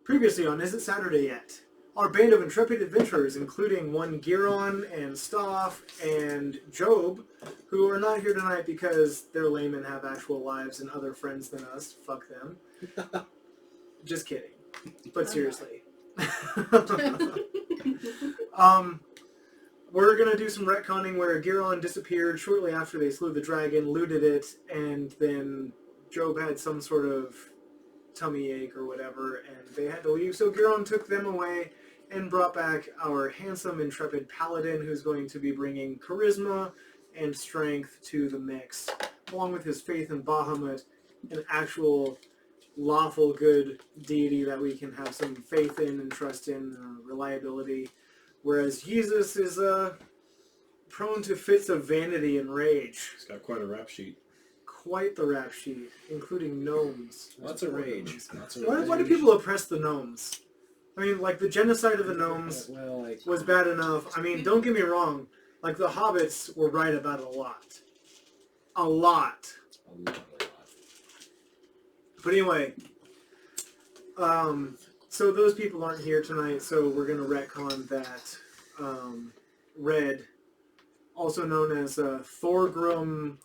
Previously on Is It Saturday Yet? Our band of intrepid adventurers, including one Giron and Stoff and Job, who are not here tonight because they're lame and have actual lives and other friends than us. Fuck them. Just kidding. But seriously. We're going to do some retconning where Giron disappeared shortly after they slew the dragon, looted it, and then Job had some sort of tummy ache or whatever, and they had to leave. So Giron took them away and brought back our handsome, intrepid paladin who's going to be bringing charisma and strength to the mix, along with his faith in Bahamut, an actual lawful good deity that we can have some faith in and trust in, reliability. Whereas Jesus is prone to fits of vanity and rage. He's got quite a rap sheet. Quite the rap sheet, including gnomes. Lots of rage. Why do people oppress the gnomes? I mean, like, the genocide of the gnomes was bad enough. I mean, don't get me wrong. Like, the hobbits were right about a lot. A lot. But anyway, so those people aren't here tonight, so we're going to retcon that Red, also known as Thorgrim.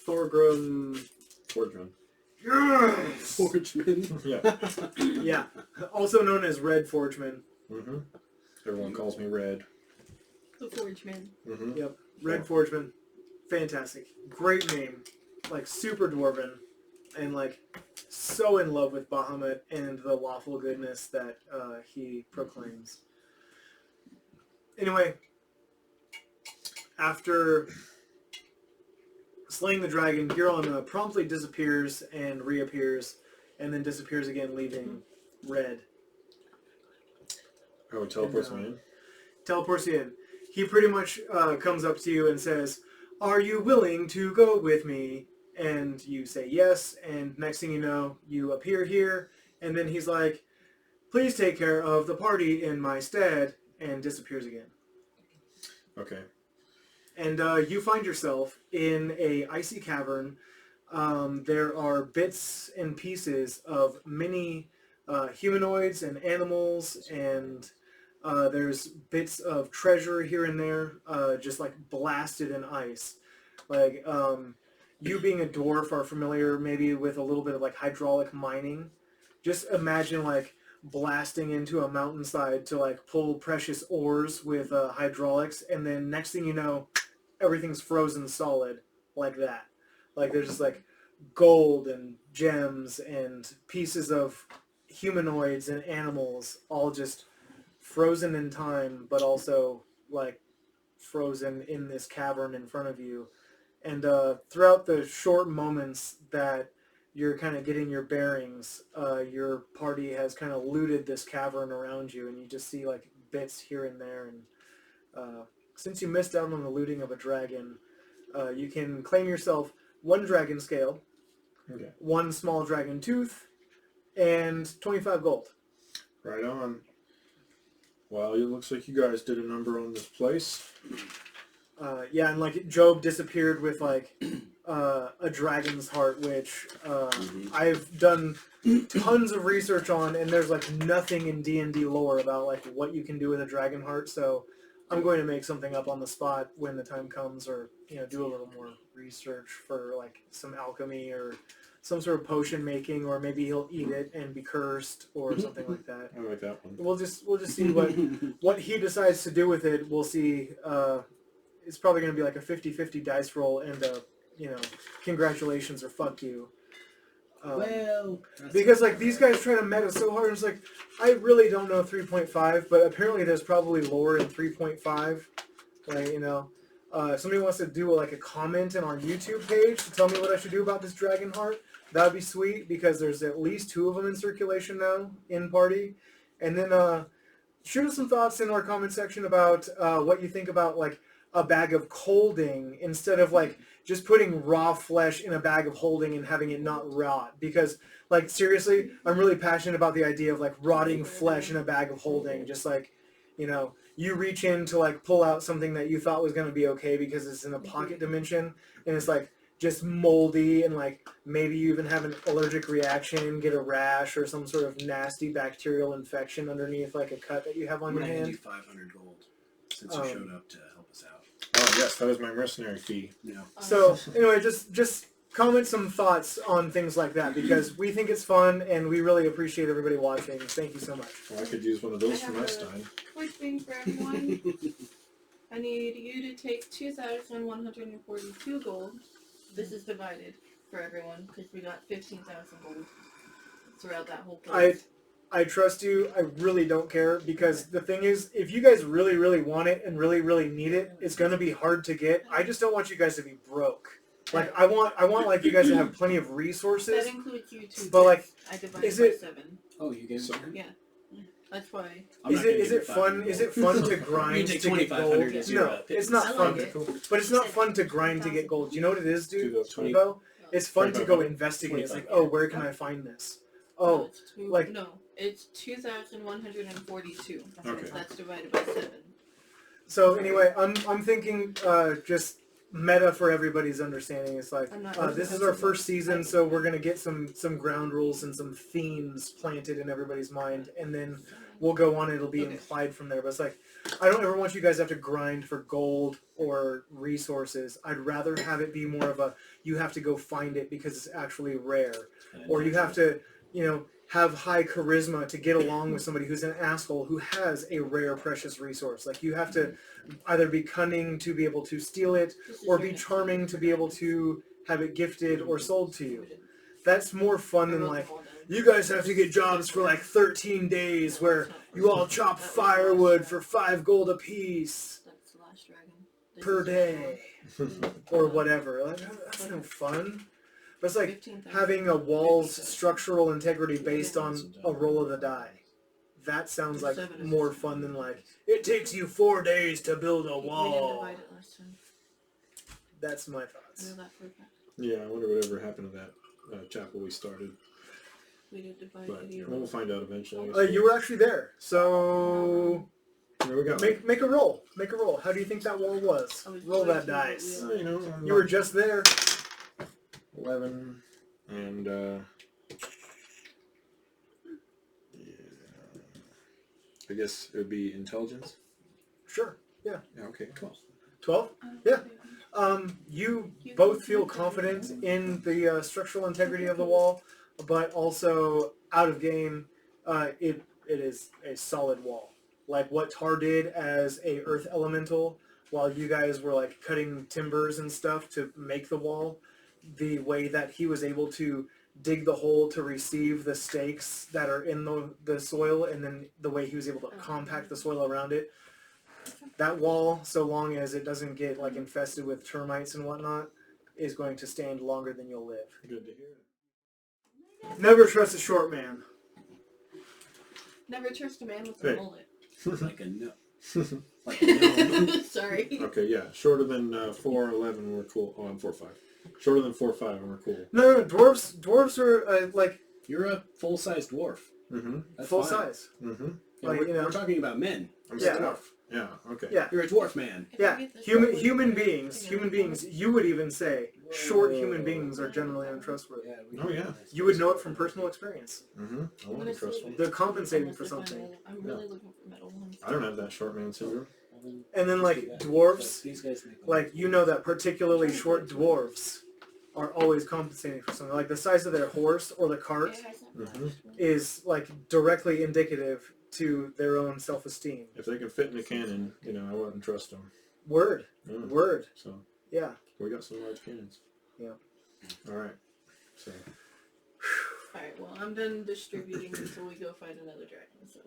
Forgeman. Yes! Forgeman. Yeah. Yeah. Also known as Red Forgeman. Mm-hmm. Everyone calls me Red. The Forgeman. Mm-hmm. Yep. Red Forgeman. Fantastic. Great name. Like, super dwarven. And, like, so in love with Bahamut and the lawful goodness that he proclaims. Anyway, after slaying the dragon, Giron promptly disappears and reappears, and then disappears again, leaving Red. Oh, teleports me in? Teleports you in. He pretty much comes up to you and says, "Are you willing to go with me?" And you say yes, and next thing you know, you appear here, and then he's like, "Please take care of the party in my stead," and disappears again. Okay. And you find yourself in a icy cavern. There are bits and pieces of many humanoids and animals, and there's bits of treasure here and there, just like blasted in ice. Like, you being a dwarf are familiar maybe with a little bit of like hydraulic mining. Just imagine like blasting into a mountainside to like pull precious ores with hydraulics, and then next thing you know, everything's frozen solid like that. Like there's just like gold and gems and pieces of humanoids and animals all just frozen in time, but also like frozen in this cavern in front of you. And throughout the short moments that you're kind of getting your bearings, your party has kind of looted this cavern around you, and you just see like bits here and there. And since you missed out on the looting of a dragon, you can claim yourself 1 dragon scale, Okay. 1 small dragon tooth, and 25 gold. Right on. Well, it looks like you guys did a number on this place. Yeah, and like Job disappeared with like a dragon's heart, which I've done tons of research on, and there's like nothing in D&D lore about like what you can do with a dragon heart. So I'm going to make something up on the spot when the time comes, or do a little more research for like some alchemy or some sort of potion making, or maybe he'll eat it and be cursed or something like that. I like that one. We'll just see what he decides to do with it. We'll see. It's probably going to be like a 50-50 dice roll, and congratulations or fuck you. Because like these guys try to meta so hard, it's like, I really don't know 3.5, but apparently there's probably lore in 3.5. Like, somebody wants to do like a comment in our YouTube page to tell me what I should do about this dragon heart, that would be sweet, because there's at least 2 of them in circulation now in party. And then shoot us some thoughts in our comment section about what you think about like a bag of holding instead of like just putting raw flesh in a bag of holding and having it not rot. Because like seriously, I'm really passionate about the idea of like rotting flesh in a bag of holding. Just like, you reach in to like pull out something that you thought was going to be okay because it's in a pocket dimension, and it's like just moldy and like maybe you even have an allergic reaction, get a rash or some sort of nasty bacterial infection underneath like a cut that you have on I'm your gonna hand hand. you 500 gold since you showed up to help us out. Oh yes, that was my mercenary fee. Yeah. So anyway, just comment some thoughts on things like that because we think it's fun and we really appreciate everybody watching. Thank you so much. Well, I could use one of those I for have my a- Stein. Quick thing for everyone. I need you to take 2,142 gold. This is divided for everyone because we got 15,000 gold throughout that whole place. I trust you. I really don't care because the thing is, if you guys really, really want it and really, really need it, it's going to be hard to get. I just don't want you guys to be broke. Like I want like you guys to have plenty of resources. That includes you too. But, like, I divided is by it- 7. Oh, you gave So- me. Yeah, that's why. Is it fun? Is it fun to grind You take to get 2,500 gold? as your, No, it's not I fun. like it. But it's not fun to grind to get gold. You know what it is, dude? 20. Bo? It's fun to go 25. investigate. It's like, 25, oh, where can I find this? No, Oh, it's like- it's 2,142. Okay. That's divided by 7. so anyway, I'm thinking just meta for everybody's understanding. It's like I'm not this is our first season, so we're gonna get some ground rules and some themes planted in everybody's mind, and then we'll go on. It'll be Okay. implied from there. But it's like I don't ever want you guys to have to grind for gold or resources. I'd rather have it be more of a you have to go find it because it's actually rare, or you have to have high charisma to get along with somebody who's an asshole who has a rare precious resource. Like you have to either be cunning to be able to steal it This is or your be next charming one. to be able to have it gifted or sold to you. That's more fun I than wrote like them all down. you guys have to get jobs for like 13 days where you all chop firewood for 5 gold apiece That's the last dragon. This per is the day one. or whatever. Like, that's no fun. But it's like 15,000. having a wall's structural integrity based on a roll of the die. That sounds like more fun than like, it takes you 4 days to build a We didn't wall. divide it last time. That's my I thoughts. know that for a fact. Yeah, I wonder whatever happened to that chapel we started. We didn't divide But it either. we'll find out eventually. You were actually there, so Here we go. make a roll. Make a roll. How do you think that wall was? I was Roll that way too dice. late. You were just there. 11 and yeah, I guess it would be intelligence. Sure. Yeah. Okay. Cool. 12? Yeah. You both feel confident in the structural integrity of the wall, but also out of game, it is a solid wall. Like what Tar did as a earth elemental, while you guys were like cutting timbers and stuff to make the wall, the way that he was able to dig the hole to receive the stakes that are in the soil, and then the way he was able to compact the soil around it. That wall, so long as it doesn't get like infested with termites and whatnot, is going to stand longer than you'll live. Good to hear. Never trust a short man. Never trust a man with a Hey. mullet. Like a no. Like a no. Sorry. Okay. Yeah. Shorter than 4'11", we're cool. Oh, I'm 4'5". Shorter than 4'5", and we're cool. No, dwarves are like You're a full-sized dwarf. Mm-hmm. That's full fine. size. Mm-hmm. Yeah, Like, we're talking about men. I'm Yeah. a dwarf. Yeah. Okay. Yeah. You're a dwarf man. If I Yeah, get this human right, beings. You would even say short human beings are generally untrustworthy. Oh yeah. You would know it from personal experience. Mm-hmm. I I'm want gonna to trust save one. it. They're compensating Unless for I find something. metal. I'm really looking for metal ones. I don't have that short man syndrome. And then like dwarves, like you know that particularly short dwarves are always compensating for something. Like the size of their horse or the cart Mhm. is like directly indicative to their own self-esteem. If they can fit in a cannon, I wouldn't trust them. Word, Yeah. word, So yeah. we got some large cannons. Yeah. All right. So Alright, well, I'm done distributing until we go fight another dragon, so.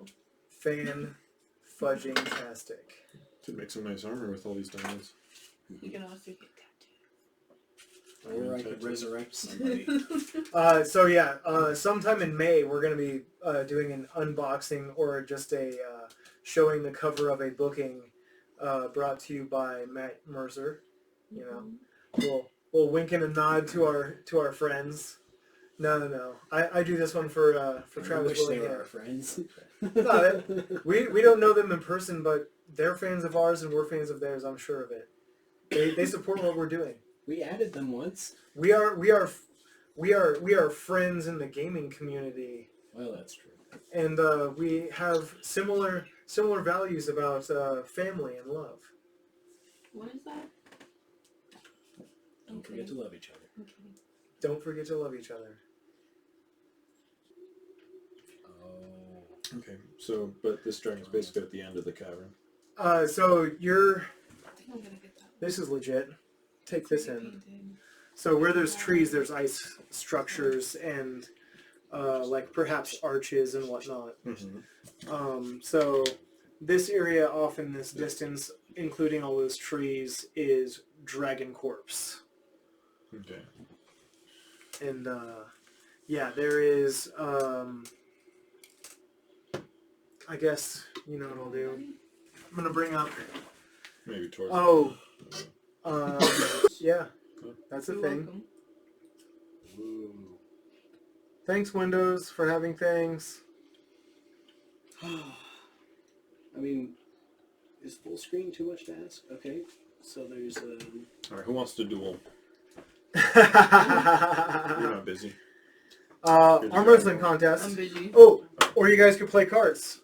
Fan-fudging-tastic. could make some nice armor with all these diamonds. You can also get Or I could resurrect somebody. tattoos. So yeah, sometime in May we're going to be doing an unboxing or just a showing the cover of a booking brought to you by Matt Mercer. We'll wink and a nod to our friends. No. I do this one for I Travis wish they were Willingham. our friends. No, we don't know them in person, but they're fans of ours and we're fans of theirs. I'm sure of it. They support what we're doing. We added them once. We are friends in the gaming community, Well, that's true. and we have similar values about family and love. What is that? Don't forget to love each other. Okay. Don't forget to love each other. Oh. Okay, so, but this dragon's basically at the end of the cavern. So you're. I think I'm gonna get that. This is legit. Take this in. Painting. So where there's trees, there's ice structures and like perhaps arches and whatnot. Mm-hmm. So this area off in this distance, including all those trees, is Dragon Corpse. Okay. And yeah, there is. I guess you know what I'll do. I'm gonna bring up. Maybe towards. Oh. Yeah, that's a You're thing. welcome. Ooh. Thanks, Windows, for having things. I mean, is full screen too much to ask? Okay, so there's All right, who wants to duel? You're not busy. Arm wrestling contest. I'm busy. Oh, or you guys could play cards.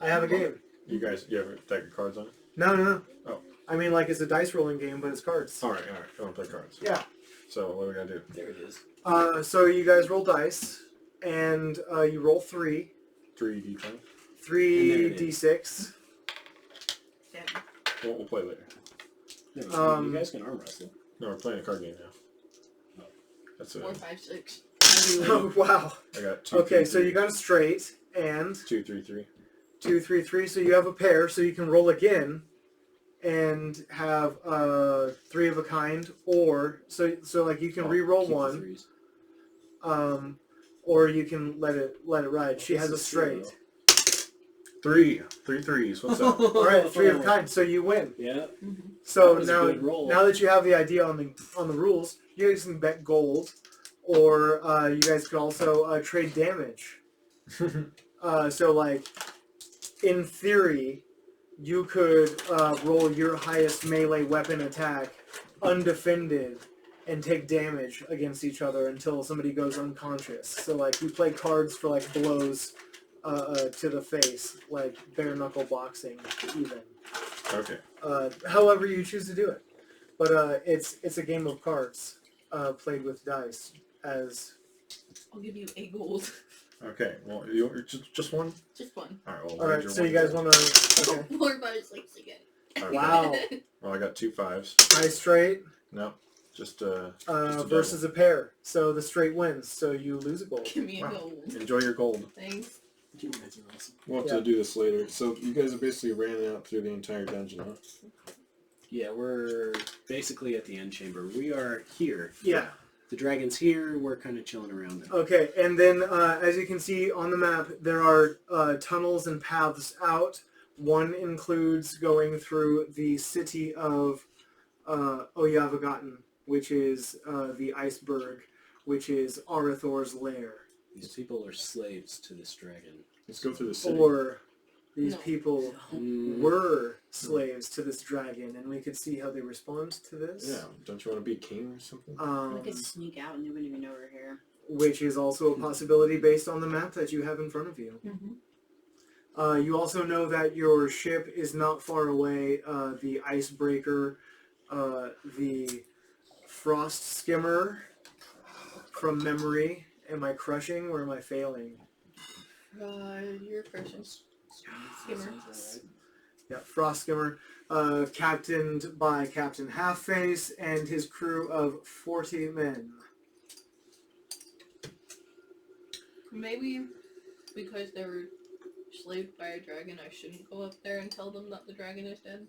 I have a game. You have a deck of cards on it? No. Oh. I mean, like it's a dice rolling game, but it's cards. All right. I want to play cards. Yeah. So what do we gotta do? there it is. So you guys roll dice, and you roll 3. 3D10. And there it 3d6. Damn. We'll play later. There we go. Um, you guys can arm wrestle. No, we're playing a card game now. That's it. 4, 5, 6. Oh, wow. I got 2. Okay, 3, so 3. you got a straight, and 2, 3, 3. 2, 3, 3. So you have a pair, so you can roll again, and have 3 of a kind, or so like you can re-roll Keep the 1. threes. Or you can let it ride. She has a straight. 3 threes. What's up? All right, 3 of a kind. So you win. Yeah. So That was a good roll. now that you have the idea on the rules, you guys can bet gold, or you guys could also trade damage. So like, in theory, you could roll your highest melee weapon attack undefended and take damage against each other until somebody goes unconscious. So like you play cards for like blows to the face, like bare knuckle boxing even. Okay. However you choose to do it. But it's a game of cards played with dice as... I'll give you a gold. Okay. Well, you just one. Just one. All right. Well, Alright, wager so one you guys gold. want to... Okay. 4, 5, 6 again. All right. Wow. Well, I got 2 5s. Dice straight No, just versus a pair. So the straight wins, so you lose a gold. Give me a Wow. gold. enjoy your gold. Thanks. You guys are awesome. We'll have Yeah. to do this later. So you guys have basically ran out through the entire dungeon, huh? Yeah, we're basically at the end chamber. We are here. Yeah. The dragon's here. We're kind of chilling around it. Okay, and then as you can see on the map, there are tunnels and paths out. One includes going through the city of Oyavagotten, which is the iceberg, which is Arathor's lair. These people are slaves to this dragon. Let's go through the city. Or these No. people were slaves to this dragon, and we could see how they respond to this. Yeah. Don't you want to be king or something? We could sneak out and they wouldn't even know we're here. Which is also a possibility based on the map that you have in front of you. Mm-hmm. You also know that your ship is not far away. The icebreaker, the frost skimmer, from memory. Am I crushing or am I failing? You're crushing. Skimmer. Yeah, frost skimmer, captained by Captain Halfface and his crew of 40 men. Maybe because they were slaved by a dragon, I shouldn't go up there and tell them that the dragon is dead.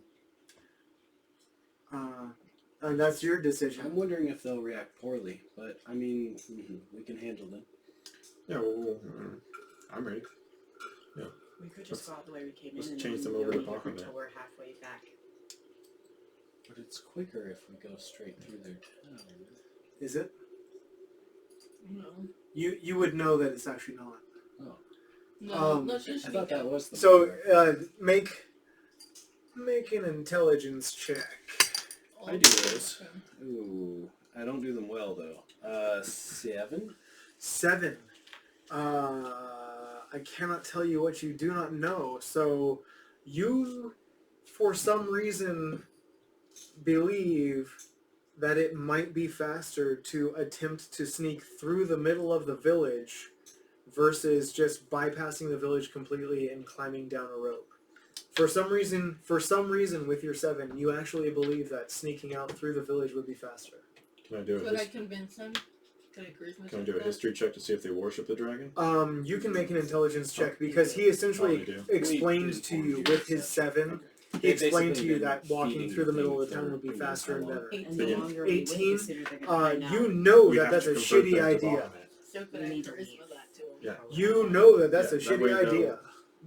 And that's your I'm decision. wondering if they'll react poorly, but I mean, we can handle them. Yeah. Well, I'm ready. We could just go out the way we came in let's and change then them over to go talking until then. we're halfway back. But it's quicker if we go straight through their town. Is it? No. You would know that it's actually not. Oh, No, let's just I sneak thought that out. was the So make an intelligence check. all I do those. Ooh, I don't do them well though. 7. 7. I cannot tell you what you do not know. So, you, for some reason, believe that it might be faster to attempt to sneak through the middle of the village versus just bypassing the village completely and climbing down a rope. For some reason, with your 7, you actually believe that sneaking out through the village would be faster. Can I do Could I it? convince him? Could I charisma Can I check do a that? history check to see if they worship the dragon? You can make an intelligence check because he essentially Oh, they do. explained to you with his 7. He explained to you Basically that walking feeding through the middle of thing the town for would be who knows faster how and long. better. And the 18. longer we 18, consider they're gonna find out. You know We that have that's to a convert shitty them to idea. Bahamut. So could We I need to charisma leave. that to him? Yeah. You know that that's Yeah, a that way shitty they'll- idea.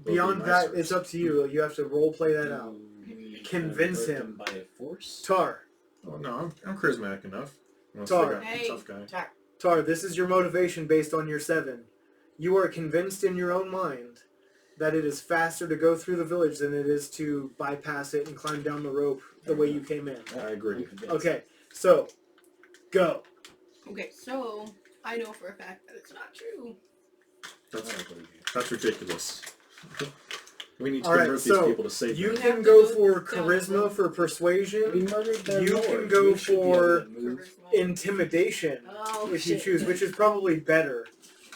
be Beyond that, nicer. it's up to you. You have to role play that out. We Convince convert him. them by force. Tar, Oh no, I'm charismatic enough. I'm a Tar. Hey. tough guy. Tar. Tar, this is your motivation based on your 7. You are convinced in your own mind that it is faster to go through the village than it is to bypass it and climb down the rope the way you came in. I agree. I'm convinced. Okay, so, go. Okay, so I know for a fact that it's not true. That's, I don't believe you. that's ridiculous. We need to All right, convert so these people to save You them. have can to go go for down the charisma rope. for We persuasion. murdered their You lord. can go We should be able for to move. Charisma. Intimidation Oh, if you shit. choose, which is probably better.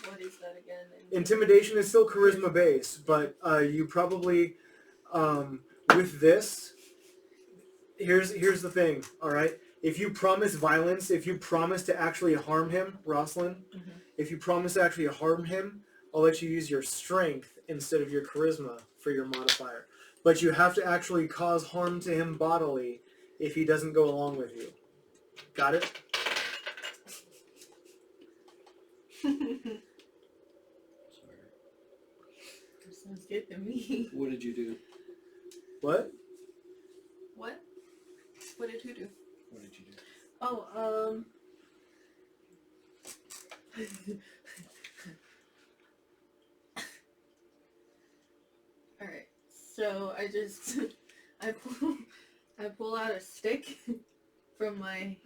What is that again? Intimidation is still charisma based, but you probably with this. Here's the thing. All right, if you promise violence, if you promise to actually harm him, Rosalind, Mhm. if you promise to actually harm him, I'll let you use your strength instead of your charisma for your modifier. But you have to actually cause harm to him bodily if he doesn't go along with you. Got it? Sorry. Sounds good to me. What did you do? What? What? What did who do? What did you do? Oh, Alright. So I pull out a stick from my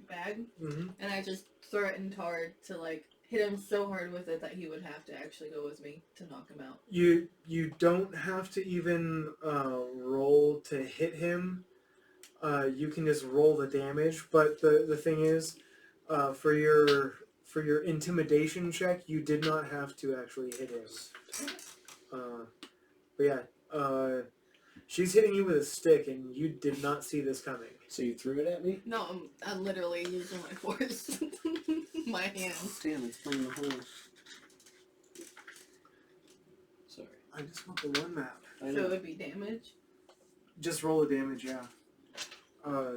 bag Mm-hmm. and I just throw it in Tar to like hit him so hard with it that he would have to actually go with me to knock him out. You don't have to even roll to hit him. You can just roll the damage. But the thing is, for your intimidation check, you did not have to actually hit him. But yeah, she's hitting you with a stick, and you did not see this coming. So you threw it at me? No, I'm literally using my force. My hands. Damn, it's playing the whole. Sorry. I just want the one map. I So know. it would be damage. Just roll the damage, yeah.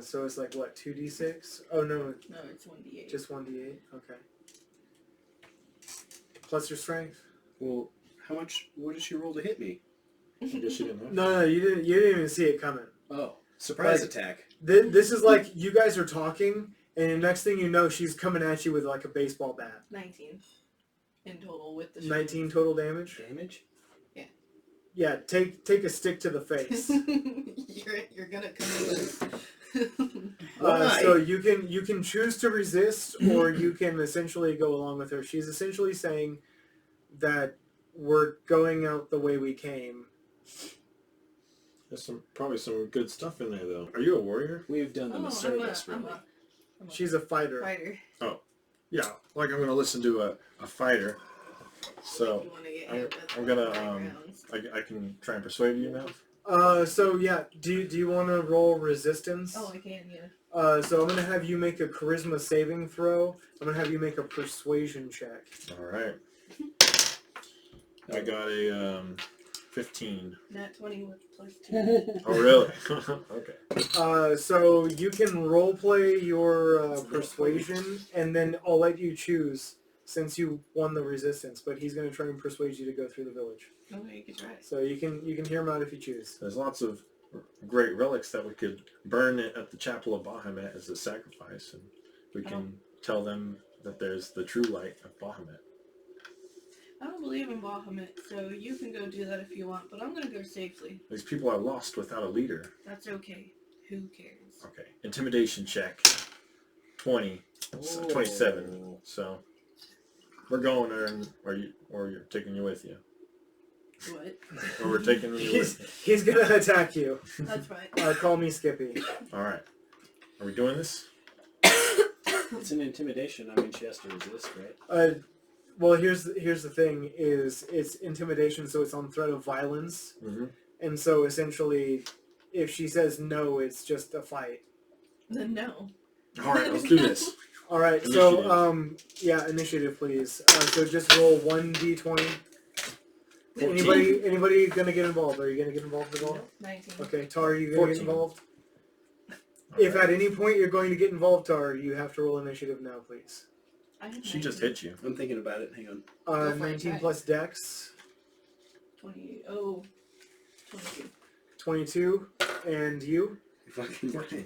So it's like what, 2d6? Oh no, No, it's 1d8. just 1d8. Okay. Plus your strength. Well, how much? What did she roll to hit me? I guess you didn't have to. No, you didn't even see it coming. Oh, surprise Like- attack. This is like you guys are talking, and the next thing you know, she's coming at you with like a baseball bat. 19 in total with the shield. 19 total damage. Damage? Yeah, take a stick to the face. you're gonna come in. Why? So you can choose to resist, or you can essentially go along with her. She's essentially saying that we're going out the way we came. There's probably some good stuff in there, though. Are you a warrior? We've done them a service, I'm really. a She's a fighter. fighter. Yeah, like I'm going to listen to a fighter. So You wanna get I'm- hit with I'm gonna, 5 rounds. I can try and persuade you now. So yeah, do you want to roll resistance? Oh, I can, yeah. So I'm gonna have you make a charisma saving throw. I'm gonna have you make a persuasion check. All right. I got a 15. Nat 20 with +2. Oh, really? Okay. So you can roleplay your persuasion, and then I'll let you choose since you won the resistance. But he's gonna try and persuade you to go through the village. Okay, you can try it. So you can hear him out if you choose. There's lots of great relics that we could burn at the Chapel of Bahamut as a sacrifice, and we can tell them that there's the true light of Bahamut. I don't believe in Bahamut, so you can go do that if you want, but I'm gonna go safely. These people are lost without a leader. That's okay. Who cares? Okay. Intimidation check. 20. So 27. So we're going there, or you're taking you with you. What? Or we're taking you with He's gonna attack you. That's fine. Call me Skippy. All right. Are we doing this? It's an intimidation. I mean, she has to resist, right? Well, here's the thing: is it's intimidation, so it's on threat of violence, Mm-hmm. and so essentially, if she says no, it's just a fight. Then no. All right, let's do this. All right, so initiative, please. So just roll 1d20. 14. Anybody gonna get involved? Are you gonna get involved at all? Nope, 19. Okay, Tar, are you gonna 14. get involved? All If right. at any point you're going to get involved, Tar, you have to roll initiative now, please. I have She just 19. hit you. I'm thinking about it. Hang on. Go for it, 19 try. plus Dex, 20. Oh, 22. 22, and you, Fucking 14.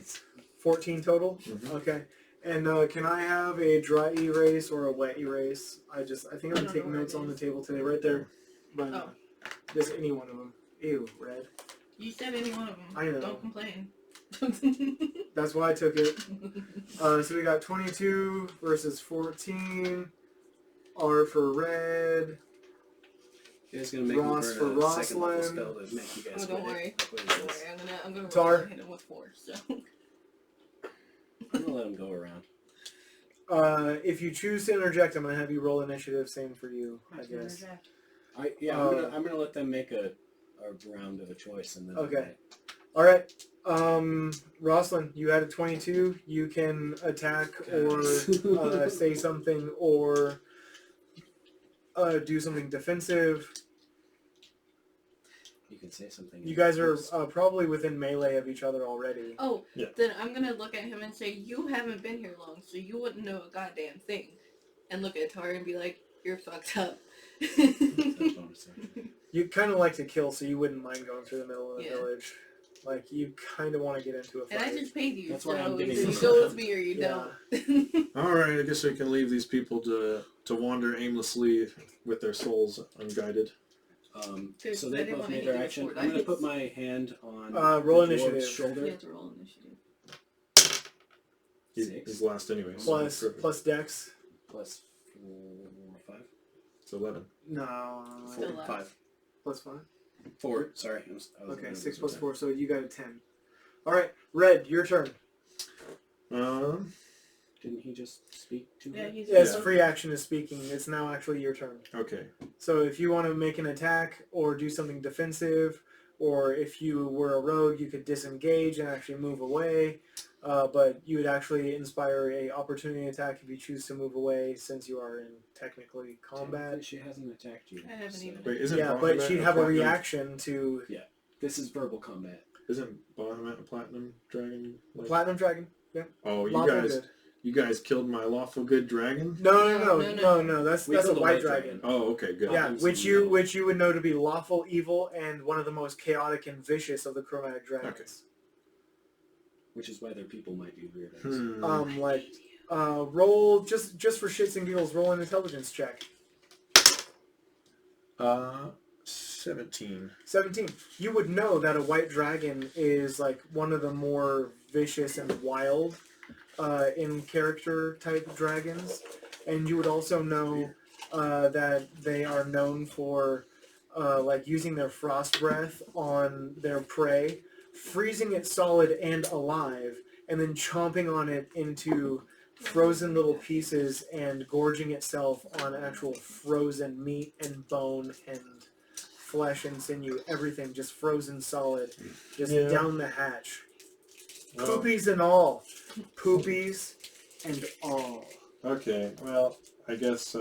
14 total. Mhm. Okay. And can I have a dry erase or a wet erase? I think I'm I don't taking know notes where it on the is. table today, right there. But Oh. just any one of them. Ew, red. You said any one of them. I know. Don't complain. That's why I took it. So we got 22 versus 14. R for red. You guys gonna make Ross me for burn a second level Rosalind. spell to make you guys Oh, don't quit worry. it? Like, what is Don't this? worry. I'm gonna Tar. roll and hit him with 4. So. I'm gonna let him go around. If you choose to interject, I'm gonna have you roll initiative. Same for you, I guess. I'm gonna let them make a round of a choice and then. Okay. All right. Rosalind, you had a 22. You can attack or say something or do something defensive. You can say something. You guys are probably within melee of each other already. Oh, Yeah. then I'm gonna look at him and say, you haven't been here long, so you wouldn't know a goddamn thing. And look at Tar and be like, you're fucked up. You kind of like to kill, so you wouldn't mind going through the middle of the Yeah. village. Like, you kind of want to get into a fight. And I just paid you, That's so why I'm getting either you this go up. with me or you Yeah. don't. All right, I guess we can leave these people to wander aimlessly with their souls unguided. So I they didn't both want made to their hit you action. with I'm gonna 4 put dice. my hand on roll the dwarf's initiative. shoulder. You have to roll initiative. He's last anyway. So Plus perfect. Dex. Plus 4, 5. It's 11. No. Still left. 5. Plus 5. 4. Sorry. I was Okay, looking 6 at plus this 4, so you got a 10. All right, Red, your turn. Didn't he just speak to Yeah, her? he's Yes, free action is speaking. It's now actually your turn. Okay. So if you want to make an attack or do something defensive, or if you were a rogue, you could disengage and actually move away. But you would actually inspire a opportunity attack if you choose to move away, since you are in technically combat. Technically, she hasn't attacked you. I haven't so- even- Wait, isn't Yeah, but Bahamut she'd have a platinum- reaction to This is verbal combat. Isn't Bahamut a platinum dragon? Platinum Dragon. Oh, Lawful good. you guys killed my lawful good dragon? No. That's We a killed a white white dragon. dragon. Oh, okay, good. Yeah, Goblins which know. you would know to be lawful evil and one of the most chaotic and vicious of the chromatic dragons. Which is why their people might be weird. Roll just for shits and giggles. Roll an intelligence check. 17. 17. You would know that a white dragon is like one of the more vicious and wild in character type dragons, and you would also know that they are known for like using their frost breath on their prey, freezing it solid and alive, and then chomping on it into frozen little pieces and gorging itself on actual frozen meat and bone and flesh and sinew, everything just frozen solid, just Yeah. down the hatch. Well, Poopies and all. Poopies and all. okay, well, I guess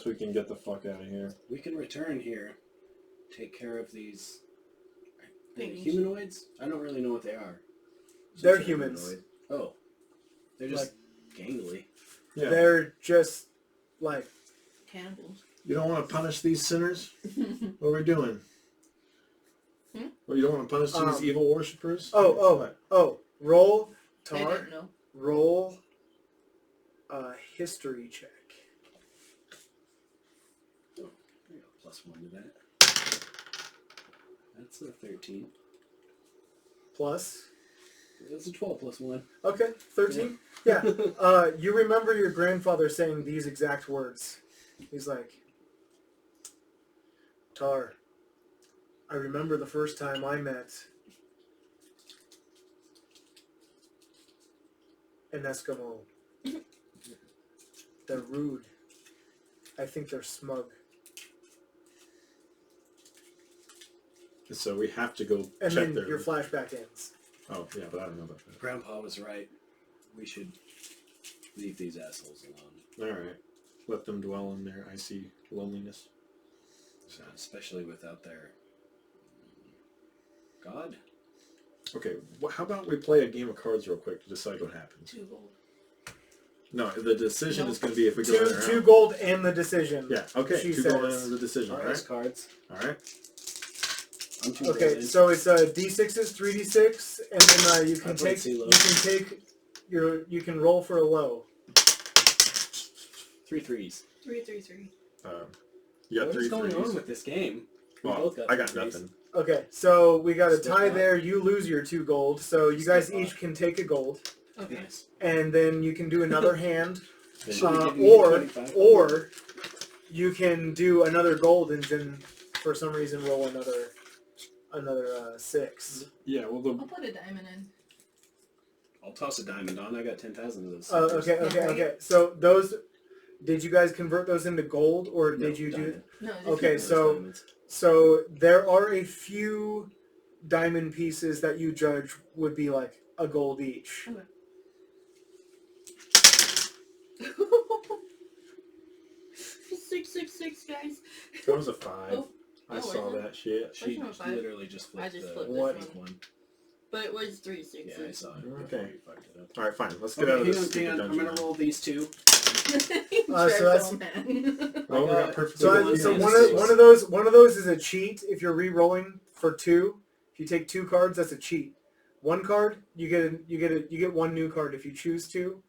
we can get the fuck out of here. We can return here, take care of these Things. humanoids. I don't really know what they are. Some They're sort of humans. humanoid. Oh, they're just gangly. Yeah. They're just like, Cannibals. You don't want to punish these sinners? What are we doing? Well, you don't want to punish these evil worshippers? roll, They Tar, didn't know. roll a history check. Oh, there you go. +1 to that. That's a 13. Plus, It's a 12 plus 1. Okay, 13. Yeah. You remember your grandfather saying these exact words. He's like, Tar, I remember the first time I met an Eskimo. They're rude. I think they're smug. So we have to go And check then their... your flashback ends. Oh, yeah, but I don't know about that. Grandpa was right. We should leave these assholes alone. Alright. Let them dwell in their icy loneliness. Especially without their god. Okay, how about we play a game of cards real quick to decide what happens? 2 gold. No, the decision No. is going to be if we go in or Two out. gold and the decision. Yeah, okay, She 2 gold says. and the decision, Alright, alright? cards. Alright. I'm 2 Okay, gold. so it's D6s, 3d6, and then you I can played take CeeLo. you can roll for a low. 3 threes. 3, 3, 3. You got What 3 is going threes. on with this game? We Well, both got I got threes. nothing. Okay, so we got a Step tie up. there. You lose your 2 gold, so you guys Step up. each can take a gold, Okay. Nice. and then you can do another hand, Should we give you or 25? you can do another gold and then for some reason roll another 6. Yeah, well, I'll put a diamond in. I'll toss a diamond on. I got 10,000 of those. Okay. So those, did you guys convert those into gold, or No, did you do? diamond. No, just Okay, Those so- diamonds. So there are a few diamond pieces that you judge would be like a gold each. Okay. 666, guys. that was a 5. Oh. I Oh, saw was it? that shit. She Wasn't it 5? literally just flipped I just the flipped this pink one. But it was 3 6. Yeah, I saw it. Okay. You fucked it up. Alright, fine. Let's get Okay, out of hang this on, stupid hang on. I'm dungeon. gonna roll these 2. So that's- Oh, we I got got- perfect. So, One so and one six. of those is a cheat. If you're re-rolling for 2, if you take 2 cards, that's a cheat. 1 card, you get 1 new card if you choose to.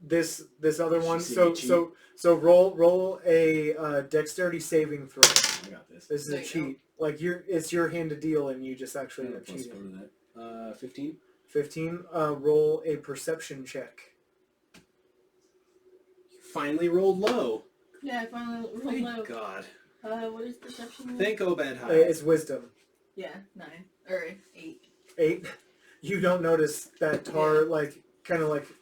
This other She one. see So me cheat? so roll a dexterity saving throw. I got this. This is There a you cheat. Like it's your hand to deal, and you just actually Yeah, are plus cheating. 4 to that. 15. 15. Roll a perception check. Finally rolled low. Yeah, I finally rolled Thank low. God. What is perception? Thank Obed High. It's wisdom. Yeah, 9. Or 8. 8. You don't notice that Tar kind of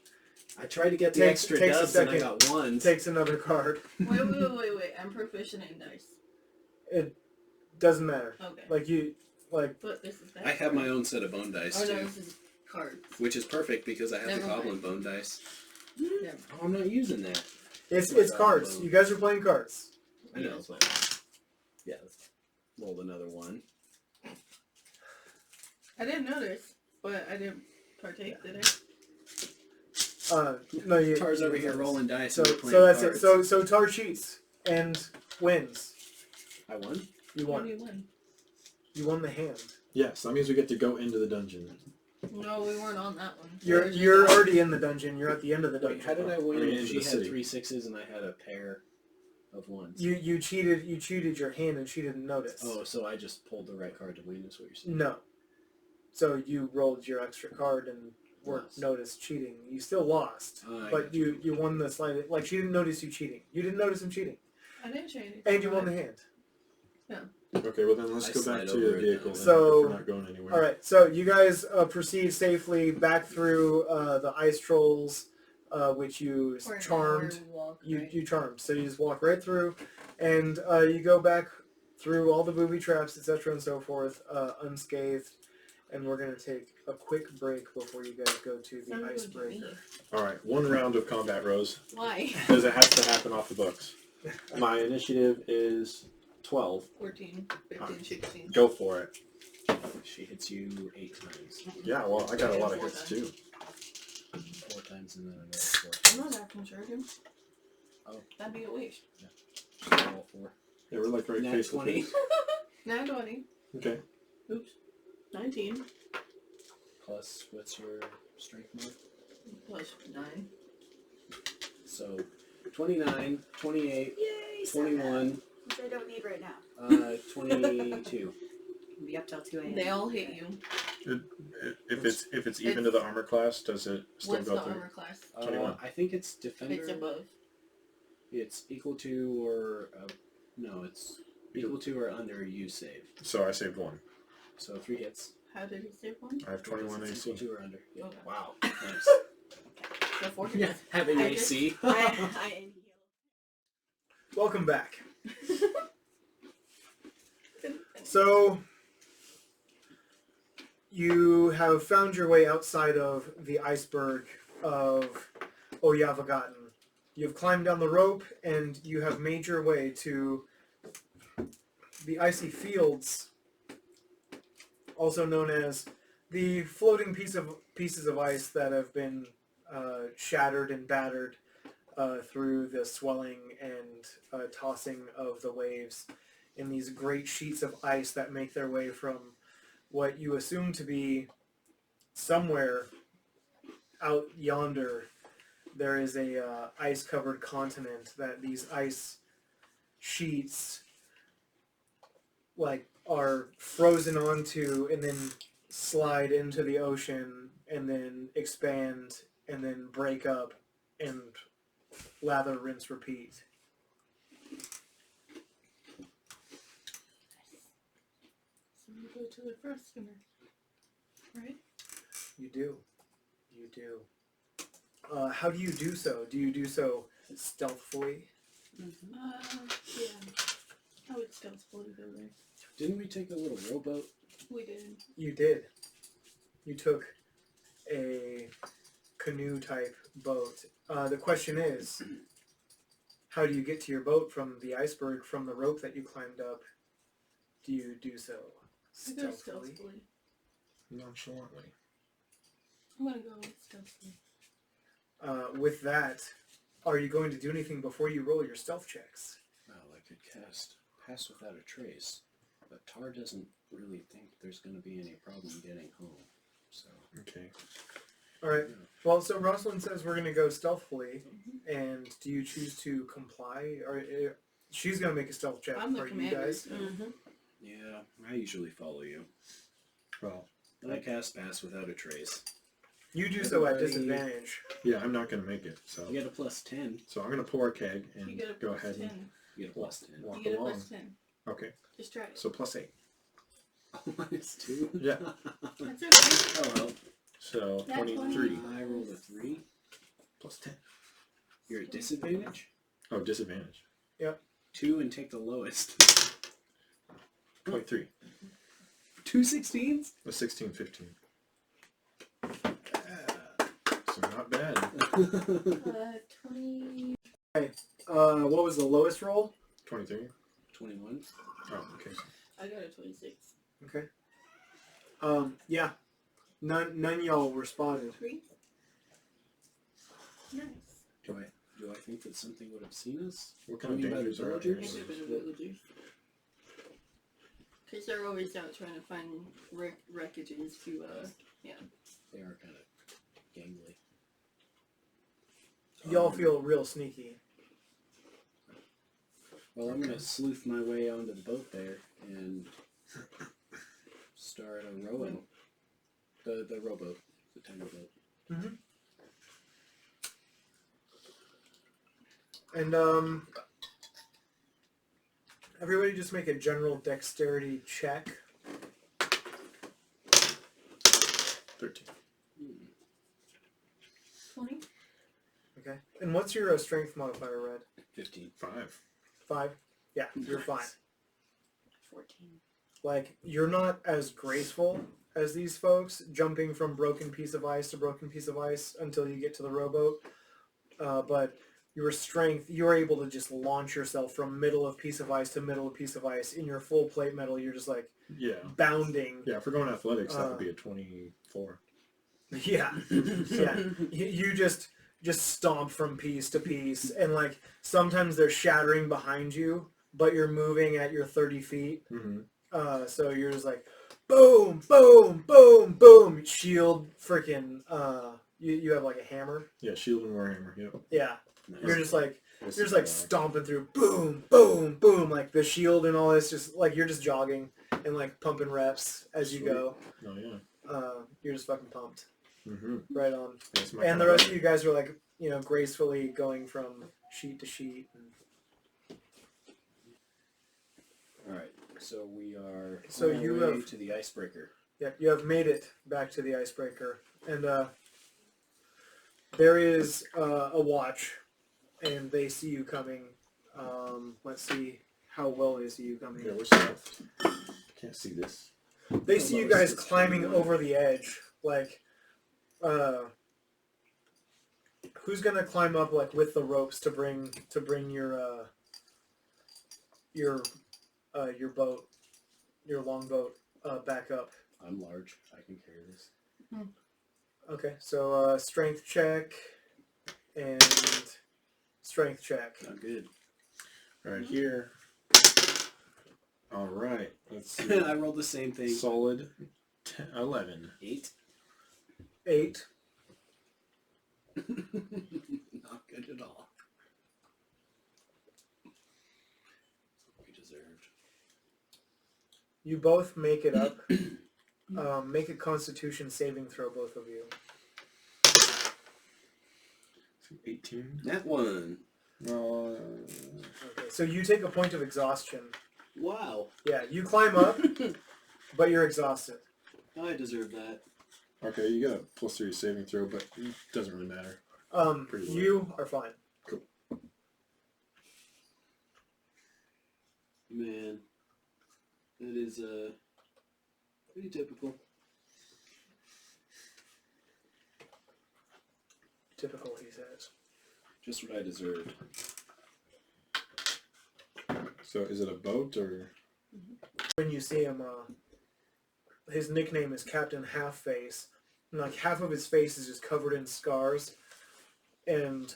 I tried to get the Takes- extra takes a dubs and I second. got ones. takes another card. Wait. I'm proficient in dice. It doesn't matter. Okay. But this is bad. I have my own set of bone dice Oh too, no, this is cards. which is perfect because I have Never the mind. goblin bone dice. Yeah. Oh, I'm not using that. It's cards. You guys are playing cards. I know. Yeah. But yeah, let's roll another one. I didn't notice, but I didn't partake, did I? No, you. Tar's over here rolling dice. So and we're playing so that's cards. it. So Tar cheats and wins. I won. You What won. do you win? You won the hand. Yes, that means we get to go into the dungeon. No, we weren't on that one. You're already in the dungeon. You're at the end of the Wait, dungeon. how did I win I mean, if into she the had city. 3 6s and I had a pair of ones? You cheated your hand and she didn't notice. Oh, so I just pulled the right card to win. Is what you're saying? No. So you rolled your extra card and weren't Lost. noticed cheating. You still lost, I but got you won the slide. Like she didn't notice you cheating. You didn't notice him cheating, I didn't change anything. and you won the hand. Okay, well then let's I go slide back to over the it vehicle now. then, So- if we're not going anywhere. All right, so you guys proceed safely back through the ice trolls, which you For an charmed. hour walk, You right? you charmed. So you just walk right through, and you go back through all the booby traps, etc., and so forth, unscathed. And we're gonna take a quick break before you guys go to the Sounded like icebreaker. me. All right, 1 round of combat, Rose, Why? because it has to happen off the books. My initiative is 12. 14, 15, 16. Go for it. She hits you 8 times. Yeah, well, I got a lot of hits too. 4 times and then another 4 I'm not times. acting charging. Oh. That'd be a waste. All 4. Yeah, we're like right Nat face to 20. face. Now 20. Okay. Oops. 19. Plus, what's your strength mod? Plus 9. So, 29, 28, Yay! 21, Which I don't need right now. 22. We'll be up till 2 a.m. They all hate you. If it's even to the armor class, does it still What's go the through? armor class? 21. I think it's defender. It's above. It's equal to or no, it's equal to or under you save. So I saved 1. So 3 hits. How did he save one? I have 21 It's AC. equal to or under. Yeah. Okay. Wow. Nice. So 4 Yeah, hits. having I AC. I inhale. Welcome back. So, you have found your way outside of the iceberg of Oyavagaten. You've climbed down the rope and you have made your way to the icy fields, also known as the floating pieces of ice that have been shattered and battered through the swelling and tossing of the waves in these great sheets of ice that make their way from what you assume to be somewhere out yonder. There is a ice-covered continent that these ice sheets are frozen onto and then slide into the ocean and then expand and then break up and lather, rinse, repeat. So we go to the first schooner. Right? You do. You do. How do you do so? Do you do so stealthily? Yeah. I would stealthily go there. Didn't we take a little rowboat? We did. You did. You took a canoe-type boat. The question is, how do you get to your boat from the iceberg, from the rope that you climbed up? Do you do so I go stealthily? stealthily. Nonchalantly. I'm gonna go stealthily. With that, are you going to do anything before you roll your stealth checks? Well, I could cast Pass Without a Trace, but Tar doesn't really think there's going to be any problem getting home. So Okay. All right. yeah. Well, so Rosalind says we're going to go stealthily, and do you choose to comply? Or she's going to make a stealth check I'm the for you commander. guys. So. Yeah, I usually follow you. Well, I cast Pass Without a Trace. You do so at Everybody- disadvantage. yeah, I'm not going to make it. So You get a plus 10. so I'm going to pour a keg and You get a go plus ahead 10. and You get a plus 10. walk You get a along. plus 10. Okay. Just try it. So +8. Minus 2? Yeah. That's okay. Oh well. So Nat 23 I rolled a 3. +10. You're at disadvantage? Oh, disadvantage. 2 and take the lowest. 23. 2 16s? A 16, 15. So not bad. 20. What was the lowest roll? 23. 21. Oh, okay. I got a 26. Okay. Yeah. None y'all responded. 3. Nice. Do I think that something would have seen us? What kind of Only by the dangers are out villagers? here? Maybe a bit of villagers. Because they're always out trying to find wreckages to, They are kind of gangly. Y'all feel real sneaky. Well, I'm gonna sleuth my way onto the boat there and start a rowing. The rowboat, the tiny boat. Mm-hmm. And everybody just make a general dexterity check. 13. 20. Okay. And what's your strength modifier, Red? 15. 5. 5? Yeah, you're fine. 14. Like, you're not as graceful as these folks, jumping from broken piece of ice to broken piece of ice until you get to the rowboat. But your strength, you're able to just launch yourself from middle of piece of ice to middle of piece of ice. In your full plate metal, you're just like Yeah. bounding. Yeah, if we're going athletics, that would be a 24. Yeah. Yeah. You just stomp from piece to piece. And like, sometimes they're shattering behind you, but you're moving at your 30 feet. Mm-hmm. So you're just like, boom, boom, boom, boom, shield, freaking, you have like a hammer. Yeah, shield and warhammer. Yep. Yeah. Nice. You're just like, This you're is just like the- stomping through, boom, boom, boom, like the shield and all this, just like you're just jogging and like pumping reps as you go. Oh you're just fucking pumped. Mm-hmm. Right on. That's my And the kind rest of you guys are like, gracefully going from sheet to sheet. And Alright, so we are So on our you way have- to the icebreaker. yeah, you have made it back to the icebreaker, and there is a watch, and they see you coming. Let's see how well they see you coming. Yeah, we're south. Can't see this. They see you guys climbing over the edge. Like, who's gonna climb up like with the ropes to bring your boat, your longboat, back up? I'm large. I can carry this. Okay, so strength check and strength check. Not good. Right here. All right. Let's see. I rolled the same thing. Solid 11. 8. 8. Not good at all. We deserved. You both make it up. Make a Constitution saving throw, both of you. 18. That one. Okay, so you take a point of exhaustion. Wow. Yeah, you climb up, but you're exhausted. I deserve that. Okay, you got a +3 saving throw, but it doesn't really matter. Pretty low. You are fine. Man. That is pretty typical. Typical, he says. Just what I deserved. So is it a boat or? When you see him, his nickname is Captain Half-Face. And like half of his face is just covered in scars. And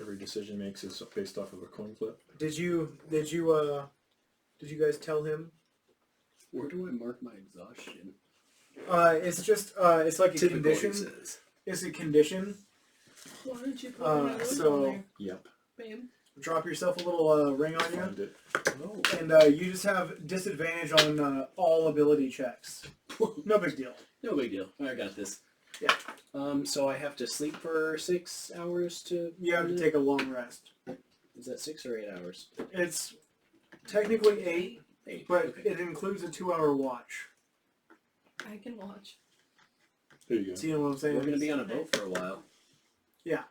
Every decision makes is based off of a coin flip. did you guys tell him? Where do I mark my exhaustion? It's just it's like a Typical, condition. he says. It's a condition. Why don't you put another so- one on there, Yep. babe? Drop yourself a little ring on you. Find it. Oh. And you just have disadvantage on all ability checks. No big deal. No big deal. I got this. Yeah. So I have to sleep for 6 hours to... You have to take a long rest. Is that 6 or 8 hours? It's technically 8, 8. but okay. it includes a 2-hour watch. I can watch. There you go. See what I'm saying? We're going to be on a boat for a while. Yeah.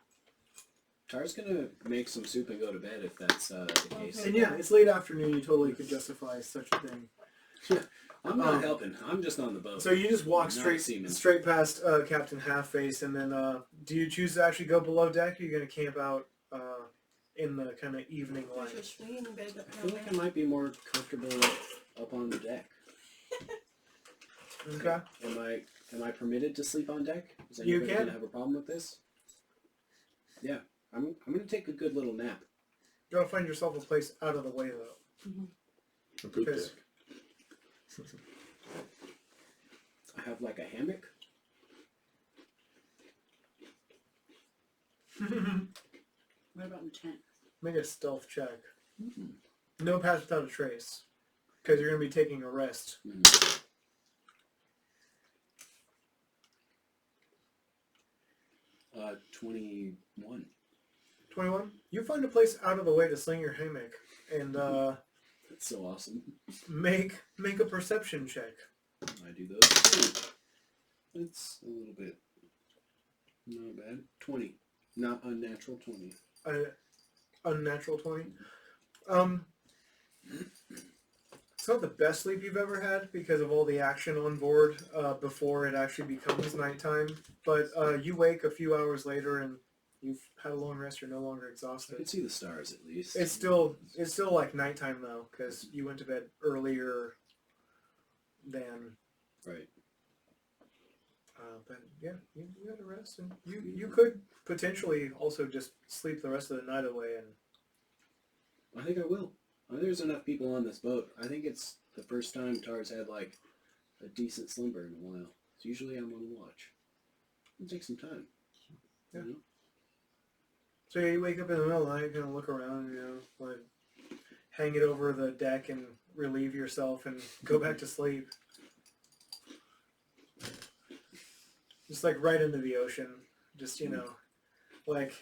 Tar's going to make some soup and go to bed if that's the case. Okay. And yeah, it's late afternoon. You totally could justify such a thing. I'm not helping. I'm just on the boat. So you just walk Not seaman. straight past Captain Half-Face, and then do you choose to actually go below deck, or are you going to camp out in the kind of evening There's light? a swinging bed up I feel down like I there. might be more comfortable up on the deck. Okay. Am I permitted to sleep on deck? Is You anybody can. going to have a problem with this? Yeah. I'm going to take a good little nap. You gotta find yourself a place out of the way, though. A poop Because- deck. I have like a hammock. What about in tent? Make a stealth check. No pass without a trace, because you're gonna be taking a rest. 21. 21. You find a place out of the way to sling your hammock, and That's so awesome. make a perception check. I do those too. It's a little bit not bad. 20. Not unnatural 20. Unnatural 20. It's not the best sleep you've ever had because of all the action on board before it actually becomes nighttime. But you wake a few hours later and you've had a long rest. You're no longer I exhausted. can see the stars at least. It's still like nighttime though, because you went to bed earlier than. right. But yeah, you had a rest, and you could potentially also just sleep the rest of the night away. And I think I will. There's enough people on this boat. I think it's the first time Tar's had like a decent slumber in a while. So usually I'm on watch. It'll take some time. Yeah. You know? so you wake up in the middle of the night, kind of look around, like, hang it over the deck and relieve yourself and go back to sleep. Just like right into the ocean. Just, like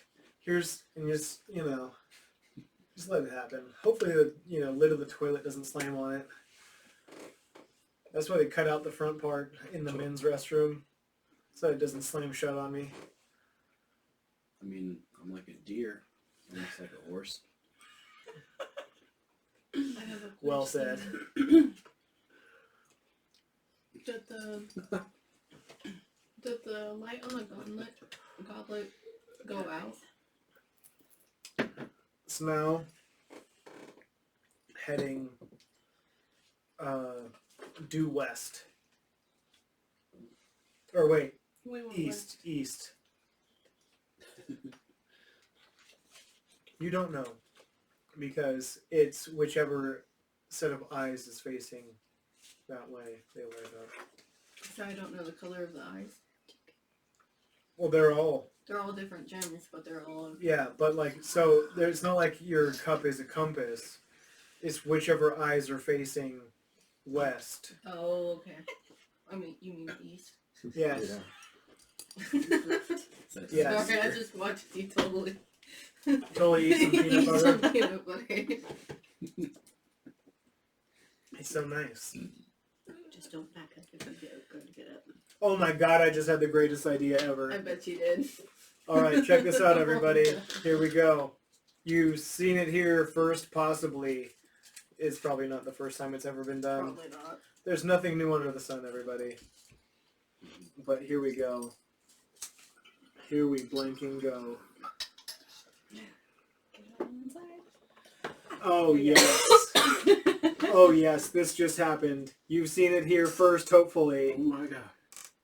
here's, and just, just let it happen. Hopefully the, lid of the toilet doesn't slam on it. That's why they cut out the front part in the men's restroom, so it doesn't slam shut on me. I mean, I'm like a deer. Almost like a horse. I have a Well question. said. Did the light on the goblet go out? It's now heading due west. Or wait, We went east. You don't know, because it's whichever set of eyes is facing that way, they light up. So I don't know the color of the eyes. Well, they're all, They're all different gems, but they're all. yeah, but like, so there's not like your cup is a compass. It's whichever eyes are facing west. Oh, okay. I mean, you mean east. Yes. That's Yes. Sorry, I just watched you totally. Totally eat some peanut Eat butter. some peanut butter. It's so nice. Just don't back up if you go to get up. Oh my god, I just had the greatest idea I ever. bet you did. Alright, check this out, everybody. Here we go. You've seen it here first, possibly. It's probably not the first time it's ever been done. Probably not. There's nothing new under the sun, everybody. But here we go. Here we blinking go. Get on inside. Oh yes. Oh yes, this just happened. You've seen it here first, hopefully. Oh my god.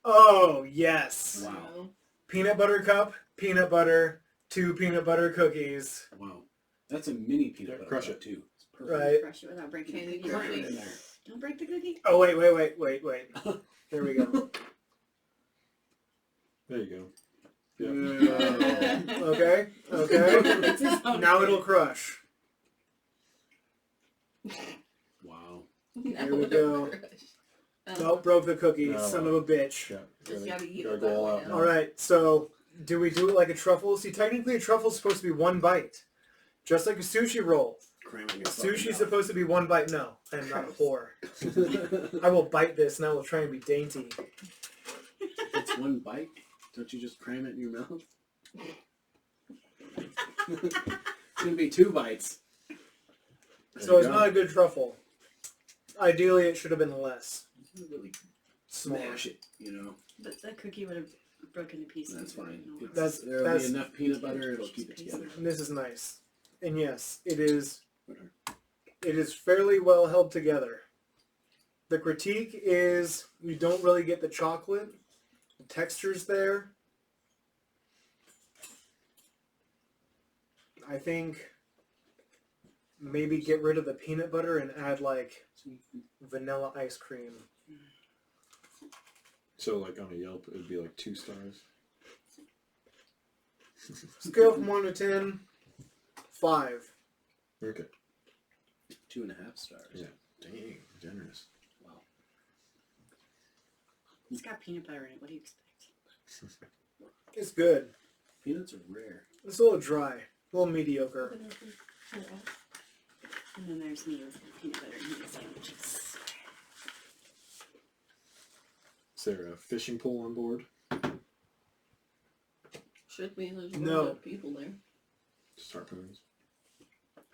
Oh yes. Wow. Peanut butter cup, peanut butter, 2 peanut butter cookies. Wow. That's a mini peanut butter crush cup, it. too. It's perfect. Right. Crush it without breaking Candy the cookie. crush Right it. in there. Don't break the cookie. Oh wait. Here we go. There you go. Yeah. Okay. It's his own Now thing. it'll crush. Wow. Here we go. Nope, broke the cookie, No. son of a bitch. Yeah. Just gotta eat gotta it go that all way out now. now. Alright, so do we do it like a truffle? See, technically a truffle is supposed to be 1 bite. Just like a sushi roll. Cram it in your fucking Sushi's mouth. supposed to be 1 bite. No, I am not a whore. I will bite this and I will try and be dainty. It's 1 bite. Don't you just cram it in your mouth? It's gonna be 2 bites. So it's not a good truffle. Ideally, it should have been less. Really Small. smash it, you know. But that cookie would have broken to pieces. That's fine. No. That's- There'll be enough peanut butter. It'll keep it together. And this is nice. And yes, it is. Whatever. It is fairly well held together. The critique is you don't really get the chocolate. The texture's there. I think maybe get rid of the peanut butter and add like vanilla ice cream. So like on a Yelp, it would be like 2 stars. Scale from 1 to 10, 5. Okay. 2.5 stars. Yeah. Dang, generous. Wow. It's got peanut butter in it. What do you expect? It's good. Peanuts are rare. It's a little dry, a little mediocre. And then there's me with peanut butter and meat sandwiches. Is there a fishing pole on board? Should be. There's No. no people there. Just harpoons.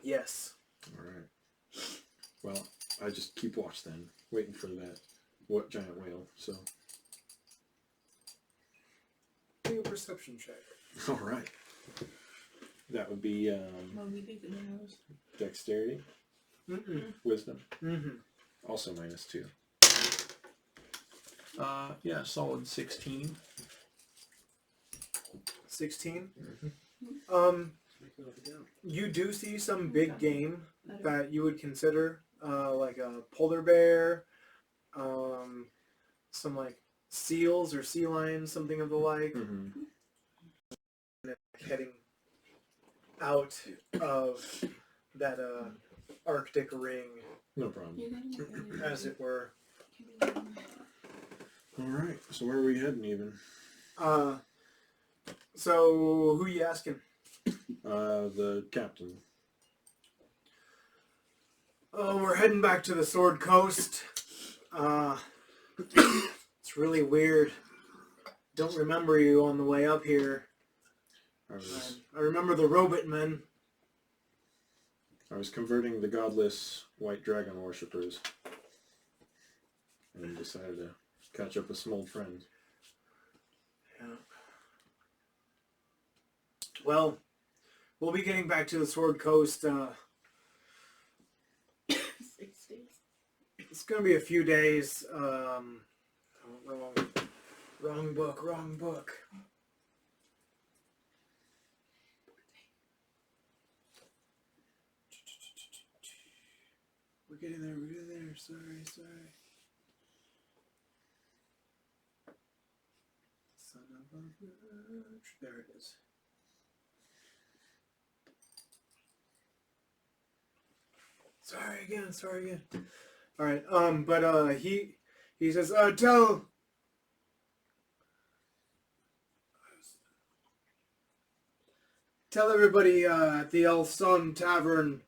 Yes. Alright. Well, I just keep watch then, waiting for that giant whale, so. Do a perception check. Alright. That would be Well, we think it knows. dexterity, Mm-mm. wisdom, Mm-hmm. also -2. Yeah, solid 16. 16. Mm-hmm. You do see some big game that you would consider, like a polar bear, some like seals or sea lions, something of the like, Mm-hmm. heading out of that Arctic ring, No problem. You gotta look at as it were. All right. So where are we heading, even? So who you asking? The captain. We're heading back to the Sword Coast. It's really weird. Don't remember you on the way up here. I remember the robot men. I was converting the godless white dragon worshippers, and decided to catch up with some old friends. Yeah. Well, we'll be getting back to the Sword Coast. 6 days. It's gonna be a few days. Wrong book. We're getting there. Sorry. Son of a bitch. There it is. Sorry again. All right. But he says, tell everybody at the Elf Sun Tavern,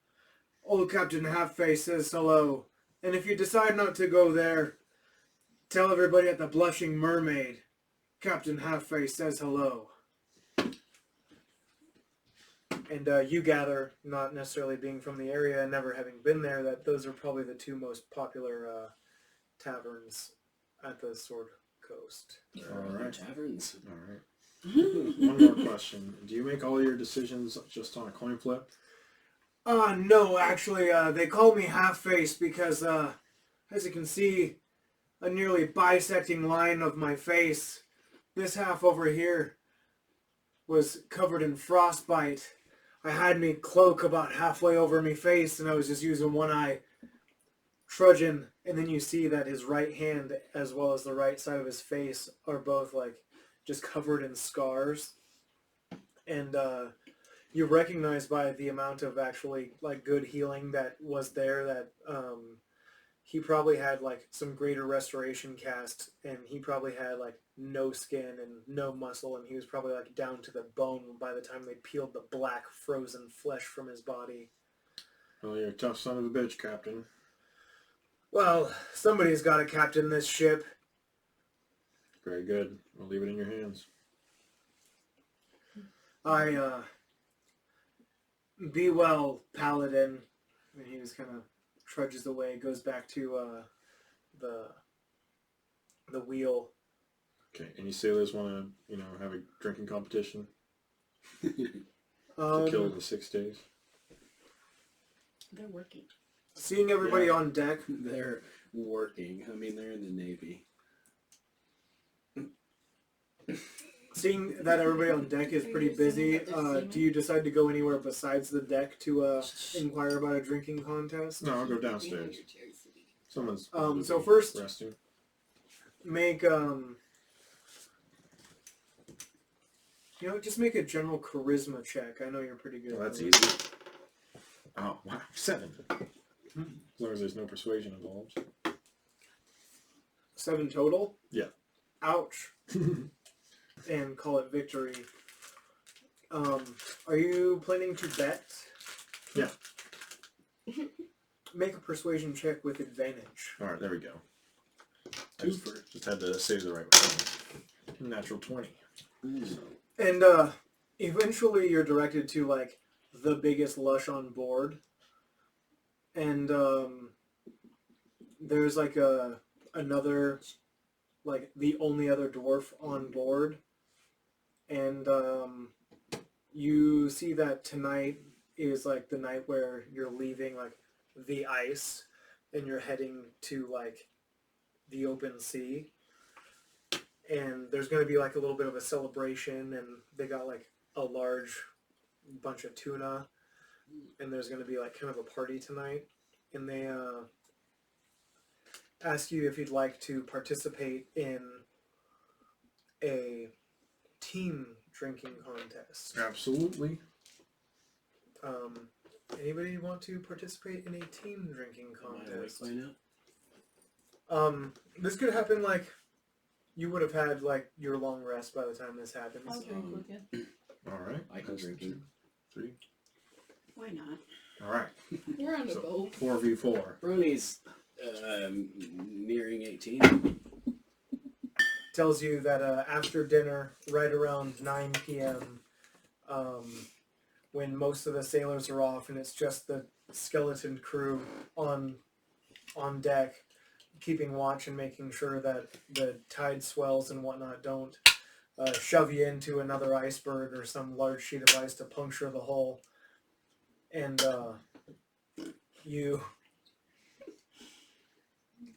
old Captain Halfface says hello. And if you decide not to go there, tell everybody at the Blushing Mermaid, Captain Halfface says hello. And you gather, not necessarily being from the area and never having been there, that those are probably the two most popular taverns at the Sword Coast. There are All other right. taverns. All right. One more question. Do you make all your decisions just on a coin flip? No, actually, they call me Half-Face because, as you can see, a nearly bisecting line of my face, this half over here was covered in frostbite. I had me cloak about halfway over me face, and I was just using one eye, trudging, and then you see that his right hand, as well as the right side of his face, are both, like, just covered in scars. And, you recognize by the amount of actually, like, good healing that was there that, he probably had, like, some greater restoration cast, and he probably had, like, no skin and no muscle, and he was probably, like, down to the bone by the time they peeled the black, frozen flesh from his body. Well, you're a tough son of a bitch, Captain. Well, somebody's got to captain this ship. Very good. I'll leave it in your hands. Be well, Paladin. And he just kind of trudges away, goes back to, the wheel. Okay. Any sailors want to, have a drinking competition to Um, kill the 6 days? They're working. Seeing everybody on deck, They're working. I mean, they're in the Navy. seeing that everybody on deck is pretty busy, do you decide to go anywhere besides the deck to inquire about a drinking contest? No, I'll go downstairs. Someone's So first, resting. make just make a general charisma check. I know you're pretty good. Oh, at that's it. easy. Oh, wow. 7. As long as there's no persuasion involved. 7 total? Yeah. Ouch. And call it victory. Are you planning to bet? Yeah. Make a persuasion check with advantage. All right, there we go. Two Just had to say the right one. Natural 20. So, And eventually you're directed to, like, the biggest lush on board. And there's, like, another, like, the only other dwarf on board. And you see that tonight is, like, the night where you're leaving, like, the ice and you're heading to, like, the open sea. And there's going to be, like, a little bit of a celebration, and they got, like, a large bunch of tuna, and there's going to be, like, kind of a party tonight. And they ask you if you'd like to participate in a team drinking contest. absolutely. Anybody want to participate in a team drinking Am I awake contest? by now? This could happen like you would have had like your long rest by the time this happens. I'll drink with you. All right. I can That's drink two, it. 3. Why not? All right. We're on a So boat. 4v4. Brony's nearing 18. Tells you that after dinner, right around 9 p.m., when most of the sailors are off and it's just the skeleton crew on deck, keeping watch and making sure that the tide swells and whatnot don't shove you into another iceberg or some large sheet of ice to puncture the hull. And you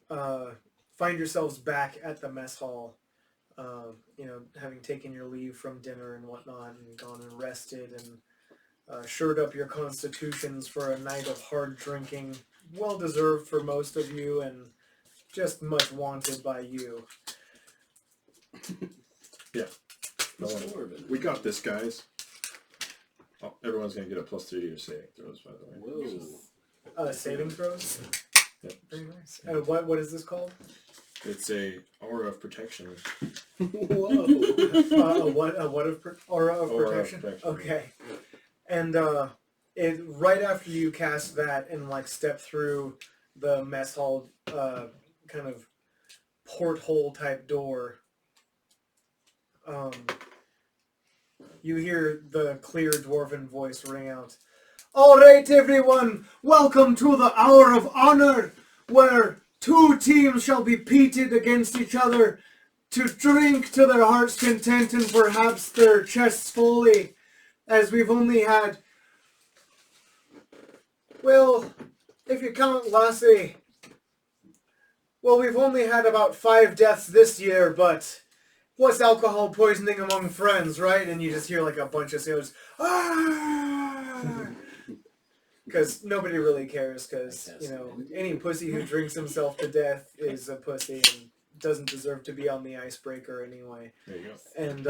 find yourselves back at the mess hall, having taken your leave from dinner and whatnot and gone and rested and shored up your constitutions for a night of hard drinking, well deserved for most of you and just much wanted by you. No one- Dwarven. We got this, guys. Oh, everyone's gonna get a +3 to your saving throws, by the way. Whoa. Saving throws? Yep. Very nice. What is this called? It's a aura of protection. Whoa. Aura of Aura of protection? protection. Okay. And it right after you cast that and like step through the mess hall kind of porthole type door, you hear the clear dwarven voice ring out. All right, everyone, welcome to the Hour of Honor, where 2 teams shall be pitted against each other to drink to their heart's content and perhaps their chests fully, as we've only had, well, if you count Lassie, well, we've only had about 5 deaths this year, but what's alcohol poisoning among friends, right? And you just hear like a bunch of sailors, ah! Because nobody really cares, because, any pussy who drinks himself to death is a pussy and doesn't deserve to be on the icebreaker anyway. There you go. And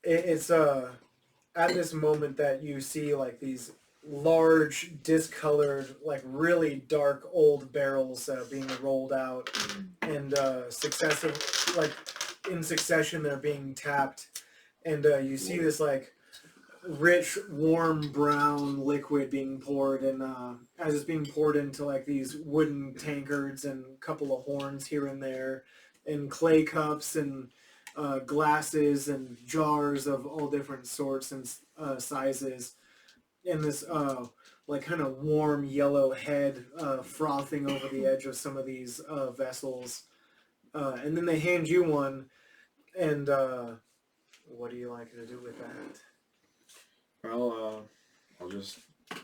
it's at this moment that you see like these large, discolored, like really dark old barrels being rolled out, and in succession they're being tapped, and you see this like rich, warm brown liquid being poured, and as it's being poured into like these wooden tankards and a couple of horns here and there, and clay cups and glasses and jars of all different sorts and sizes, and this like kind of warm yellow head frothing over the edge of some of these vessels, and then they hand you one, and what do you like to do with that? Well, I'll just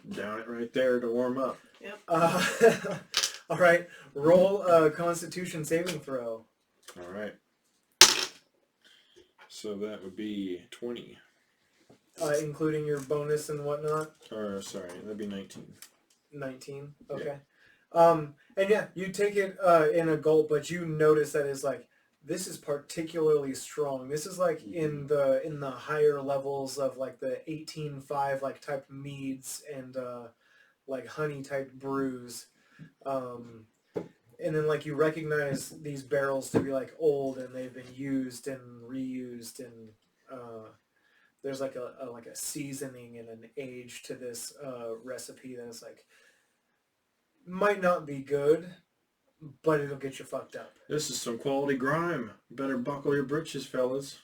down it right there to warm up. Yep. All right, roll a Constitution saving throw. All right. So that would be 20. Including your bonus and whatnot. Or sorry, that'd be 19. 19. Okay. And yeah, you take it in a gulp, but you notice that it's like, this is particularly strong. This is like in the higher levels of like the 18.5 like type meads and like honey type brews. And then like you recognize these barrels to be like old and they've been used and reused, and there's like a seasoning and an age to this recipe that is like might not be good, but it'll get you fucked up. This is some quality grime. You better buckle your britches, fellas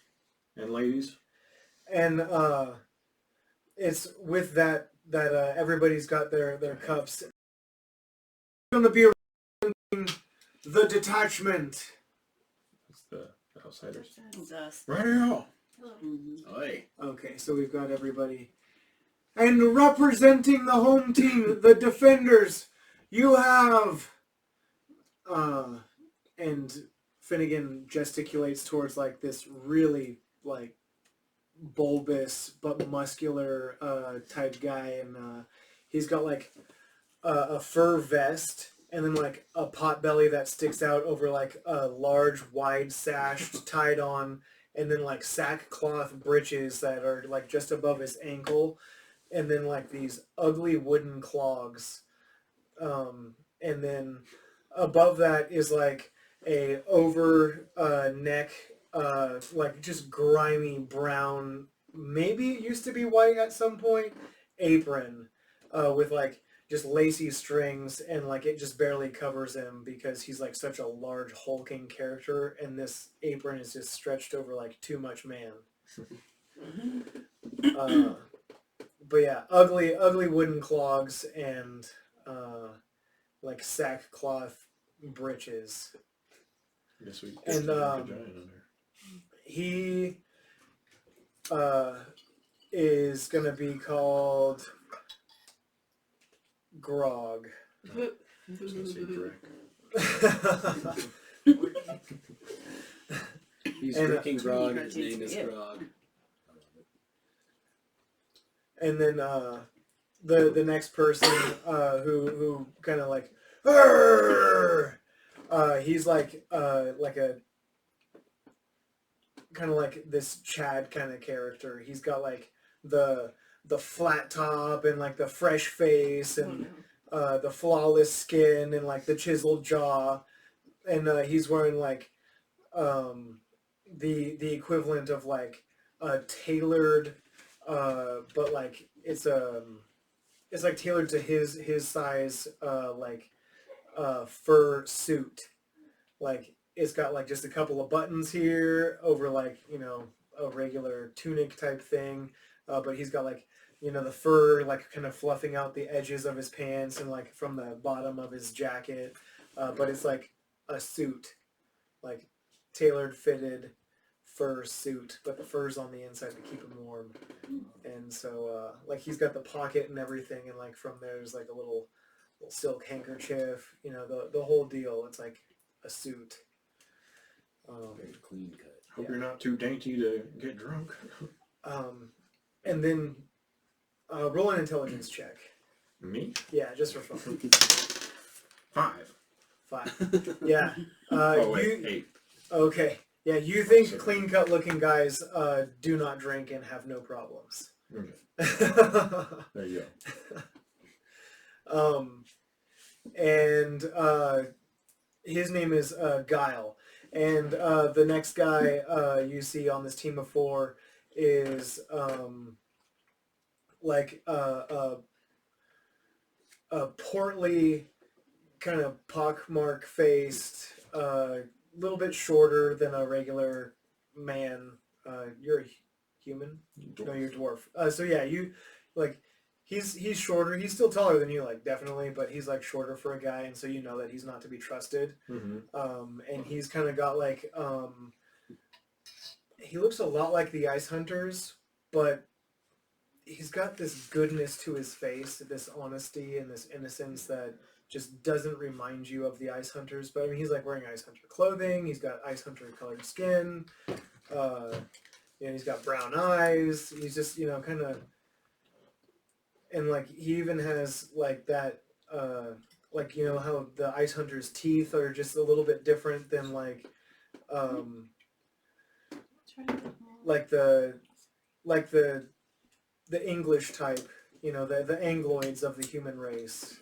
and ladies. And it's with that everybody's got their cups. Going to be the Detachment. That's the outsiders. That's us. Radio. Hello. Mm-hmm. Oi. Okay, so we've got everybody. And representing the home team, the Defenders, you have... and Finnegan gesticulates towards like this really like bulbous but muscular type guy, and he's got like a fur vest and then like a pot belly that sticks out over like a large wide sash tied on, and then like sackcloth breeches that are like just above his ankle, and then like these ugly wooden clogs, and then above that is like a over neck, like just grimy brown, maybe it used to be white at some point, apron, with like just lacy strings, and like it just barely covers him because he's like such a large hulking character, and this apron is just stretched over like too much man. But yeah, ugly wooden clogs and like sackcloth breeches. Guess we And, get a giant under. He is gonna be called Grog. I was gonna say Greg. He's And, drinking grog. Grog His name is yeah. Grog. And then the next person who kind of like, "Arr!" He's like a kind of like this Chad kind of character. He's got like the flat top and like the fresh face and the flawless skin and like the chiseled jaw, and he's wearing like the equivalent of like a tailored, but like it's like tailored to his size, like fur suit. Like it's got like just a couple of buttons here over like, you know, a regular tunic type thing, but he's got like, you know, the fur like kind of fluffing out the edges of his pants and like from the bottom of his jacket, but it's like a suit, like tailored fitted fur suit, but the fur's on the inside to keep him warm. And so like he's got the pocket and everything, and like from there's like a little silk handkerchief, you know, the whole deal. It's like a suit. Very clean cut. Hope you're not too dainty to get drunk. And then roll an intelligence check. Me? Yeah, just for fun. 5. 5. Yeah. Oh wait, You 8. okay? Yeah, you think Sorry. clean cut looking guys do not drink and have no problems. Okay. There you go. And his name is Guile, and the next guy you see on this team of 4 is like a portly, kind of pockmark faced, little bit shorter than a regular man. You're a human? No, you're a dwarf. So yeah, you like he's shorter. He's still taller than you, like definitely, but he's like shorter for a guy, and so you know that he's not to be trusted. Mm-hmm. And he's kind of got like he looks a lot like the Ice Hunters, but he's got this goodness to his face, this honesty and this innocence that just doesn't remind you of the Ice Hunters. But I mean, he's like wearing Ice Hunter clothing. He's got Ice Hunter colored skin. You know, he's got brown eyes. He's just, you know, kind of, and like he even has like that, like, you know how the Ice Hunter's teeth are just a little bit different than like the English type, you know, the Angloids of the human race.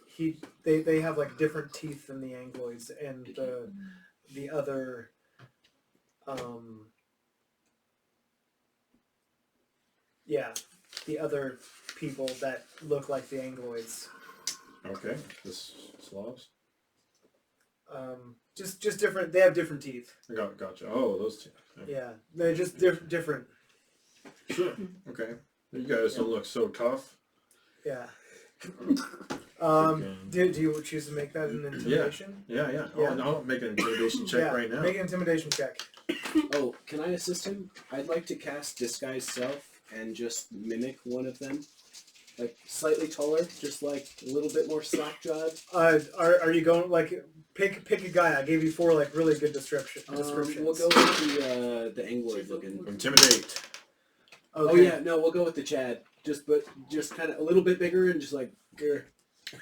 They have like different teeth than the Angloids and the other the other people that look like the Angloids. Okay. This Slavs? Just different. They have different teeth. Gotcha. Oh, those two. Okay. Yeah, they're just different. Sure. Okay. You guys don't look so tough. Yeah. Okay. Do you choose to make that an intimidation? Yeah. Yeah. I'll make an intimidation check right now. Make an intimidation check. Oh, can I assist him? I'd like to cast Disguise Self and just mimic one of them. Like, slightly taller, just like a little bit more slack-jawed. Are you going, like, pick a guy? I gave you 4, like, really good descriptions. We'll go with the Angloid looking. Intimidate. Okay. Oh yeah, no, we'll go with the Chad. Just kind of a little bit bigger and just like, grr.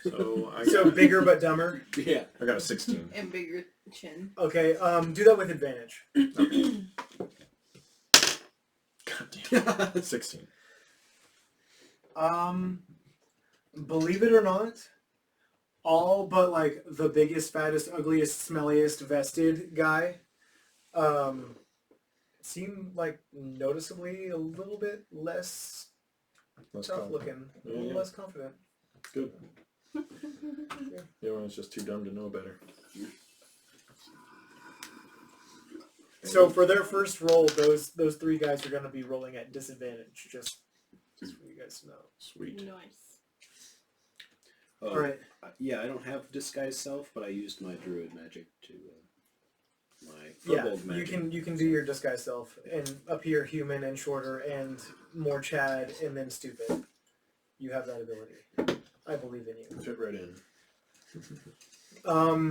So So bigger but dumber? Yeah. I got a 16. And bigger chin. Okay, do that with advantage. 16. Believe it or not, all but like the biggest, fattest, ugliest, smelliest vested guy, seem like noticeably a little bit less Let's tough go. looking, a little Yeah. less confident. Good. The other one's just too dumb to know better. So for their first roll, those three guys are going to be rolling at disadvantage, just for you guys to know. Sweet. Nice. Oh, All right. Yeah, I don't have disguise self, but I used my druid magic to my Yeah, furbolg magic. you can do your disguise self and appear human and shorter and more Chad and then stupid. You have that ability. I believe in you. Fit right in.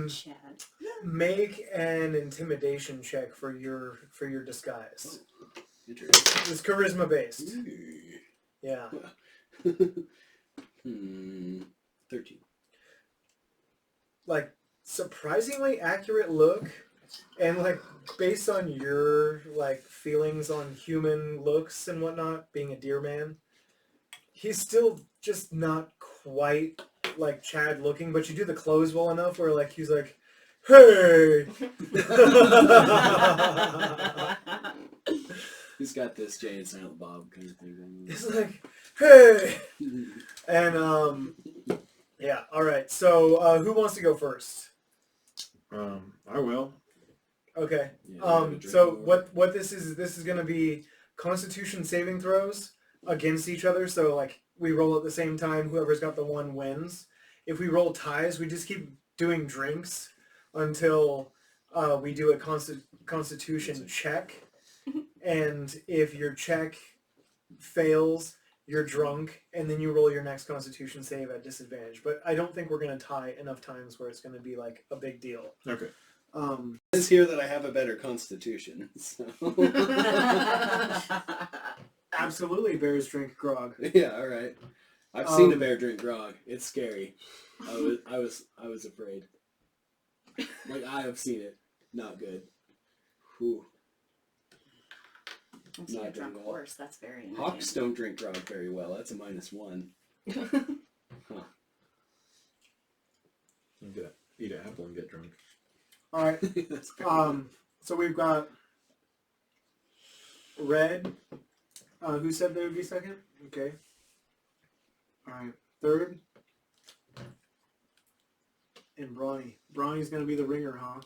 Chad. Make an intimidation check for your disguise. Interesting. It's charisma based. Yeah. 13. Like surprisingly accurate look, and like based on your like feelings on human looks and whatnot, being a deer man, he's still just not quite like Chad looking, but you do the clothes well enough where like he's like, hey. He's got this Jay and Silent Bob kind of thing going on. He's like, hey. And yeah, all right. So who wants to go first? I will. Okay. Yeah, I have a drink So over. what this is going to be Constitution saving throws against each other. So like we roll at the same time. Whoever's got the one wins. If we roll ties, we just keep doing drinks until we do a Constitution check. And if your check fails, you're drunk, and then you roll your next Constitution save at disadvantage. But I don't think we're going to tie enough times where it's going to be like a big deal. Okay. It says here that I have a better constitution. So. Absolutely, bears drink grog. Yeah, all right. I've seen a bear drink grog. It's scary. I was afraid. Like I have seen it. Not good. Whew. I've seen a Not drunk doing well. horse. That's very Hawks don't drink grog very well. That's a -1. Huh. You eat an apple and get drunk. All right. That's very So we've got Red. Who said they would be second? Okay. All right. Third. And Brawny. Brawny's going to be the ringer, huh?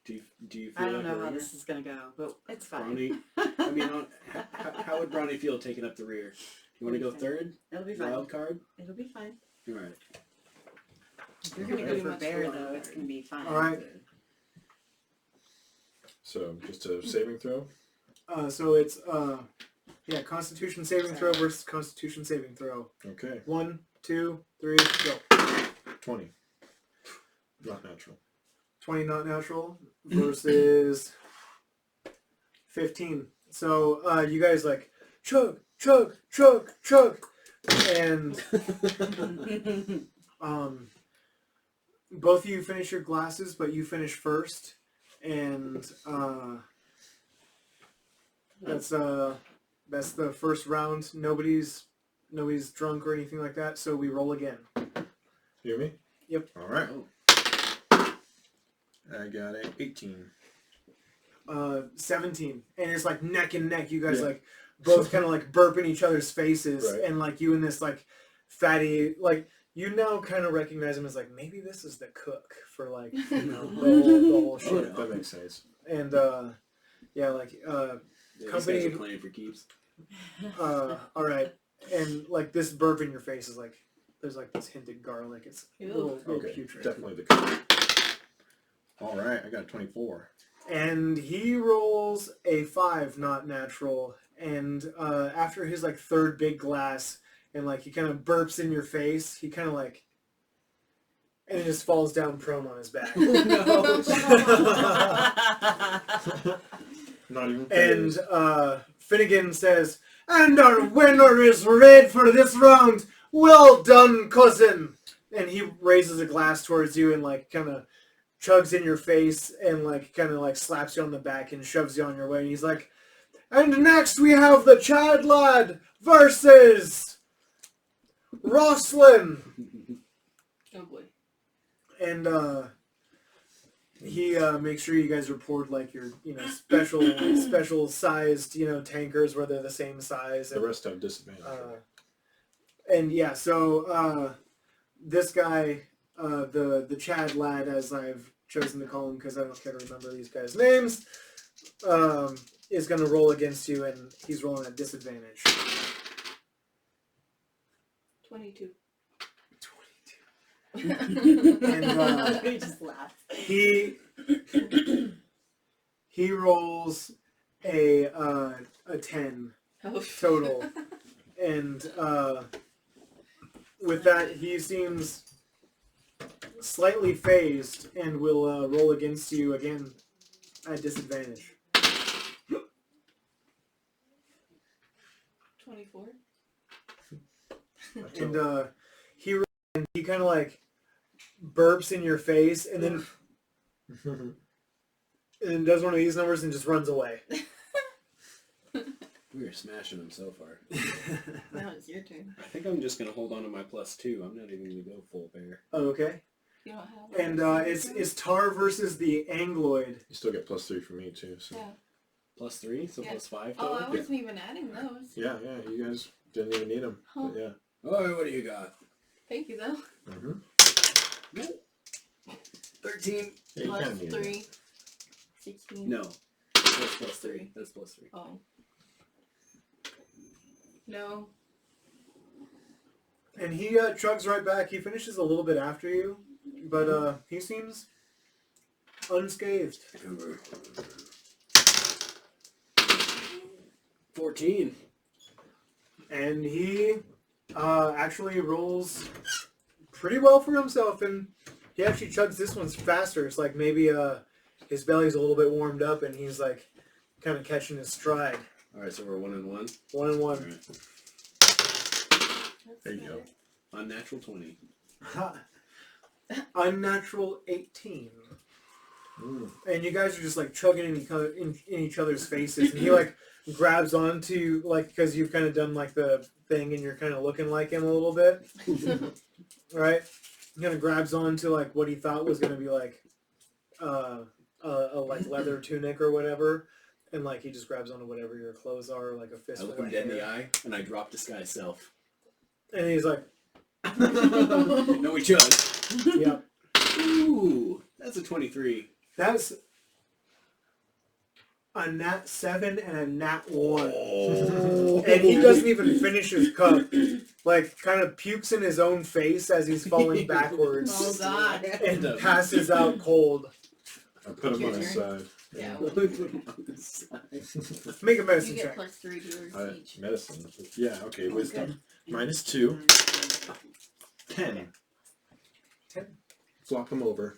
Do you feel I don't like know a how ringer? this is gonna go, but it's fine. Brawny, I mean, how would Brawny feel taking up the rear? You want to go third? It'll be fine. Wild card? It'll be fine. All right. If you're gonna go Pretty for much bear wild though, card. it's gonna be fine. All right. So just a saving throw. So it's Constitution saving throw versus Constitution saving throw. Okay. 1, 2, 3, go. 20. Not natural. 20 not natural versus 15. So you guys like chug, chug, chug, chug, and both of you finish your glasses, but you finish first, and that's the first round. Nobody's drunk or anything like that, so we roll again. You hear me? Yep. All right. Oh. I got a 18. 17, and it's like neck and neck. You guys Yeah. like both kind of like burp in each other's faces, Right. and like you and this like fatty, like you now kind of recognize him as like maybe this is the cook for like the whole shit. Oh, That makes sense. And Yeah, these Company- guys are playing for keeps. all right, and like this burp in your face is like there's like this hinted garlic. It's a Ew. little Okay. putrid. Definitely the cook. All right. I got 24. And he rolls a 5, not natural. And after his like third big glass, and like he kind of burps in your face, he kind of like, and he just falls down prone on his back. Not even. And Finnegan says, "And our winner is red for this round. Well done, cousin." And he raises a glass towards you and like kind of chugs in your face and like kind of like slaps you on the back and shoves you on your way. And he's like, And next we have the Chad Lad versus Roslyn. Oh boy. And he makes sure you guys report like your special sized tankers where they're the same size. The rest have disadvantage. And yeah, so this guy, the Chad Lad, as I've chosen to call him because I don't care to remember these guys' names, is going to roll against you, and he's rolling at disadvantage. 22. And We just laugh. he rolls a 10 Oh. total, and with that he seems slightly phased and will roll against you again at disadvantage. 24. And he kind of like burps in your face and then and does one of these numbers and just runs away. We are smashing them so far. Now it's your turn. I think I'm just going to hold on to my +2. I'm not even going to go full bear. Okay. You don't have And it's Tar versus the Angloid. You still get +3 from me too. So. Yeah. +3, so Yeah. +5 Oh, I total? wasn't even adding those. Yeah, you guys didn't even need them. Huh. But yeah. Alright, what do you got? Thank you, though. Mm-hmm. 13. Yeah, you Plus kinda need 3. 16. No. That's +3. That's +3. Oh. No. And he chugs right back. He finishes a little bit after you, but he seems unscathed. 14. And he actually rolls pretty well for himself, and he actually chugs this one faster. It's like maybe his belly's a little bit warmed up, and he's like kind of catching his stride. Alright, so we're 1 and 1. 1 and 1. Alright. There you go. Unnatural 20. Unnatural 18. Mm. And you guys are just like chugging in each other's faces, and he like grabs onto like because you've kind of done like the thing, and you're kind of looking like him a little bit, right? He kind of grabs onto like what he thought was gonna be like a like leather tunic or whatever, and like he just grabs onto whatever your clothes are, like a I fistful look him of dead in the hair. eye, and I drop disguise self. And he's like, No, we chug. yeah, Ooh, that's a 23. that's a nat 7 and a nat 1. Oh. And he doesn't even finish his cup. Like, kind of pukes in his own face as he's falling backwards. Oh, God. And passes out cold. I put him on his side. Yeah. Make a You medicine get check. +3 to yours each. Medicine. Yeah, okay, wisdom. -2. 10. 10. Flop him over.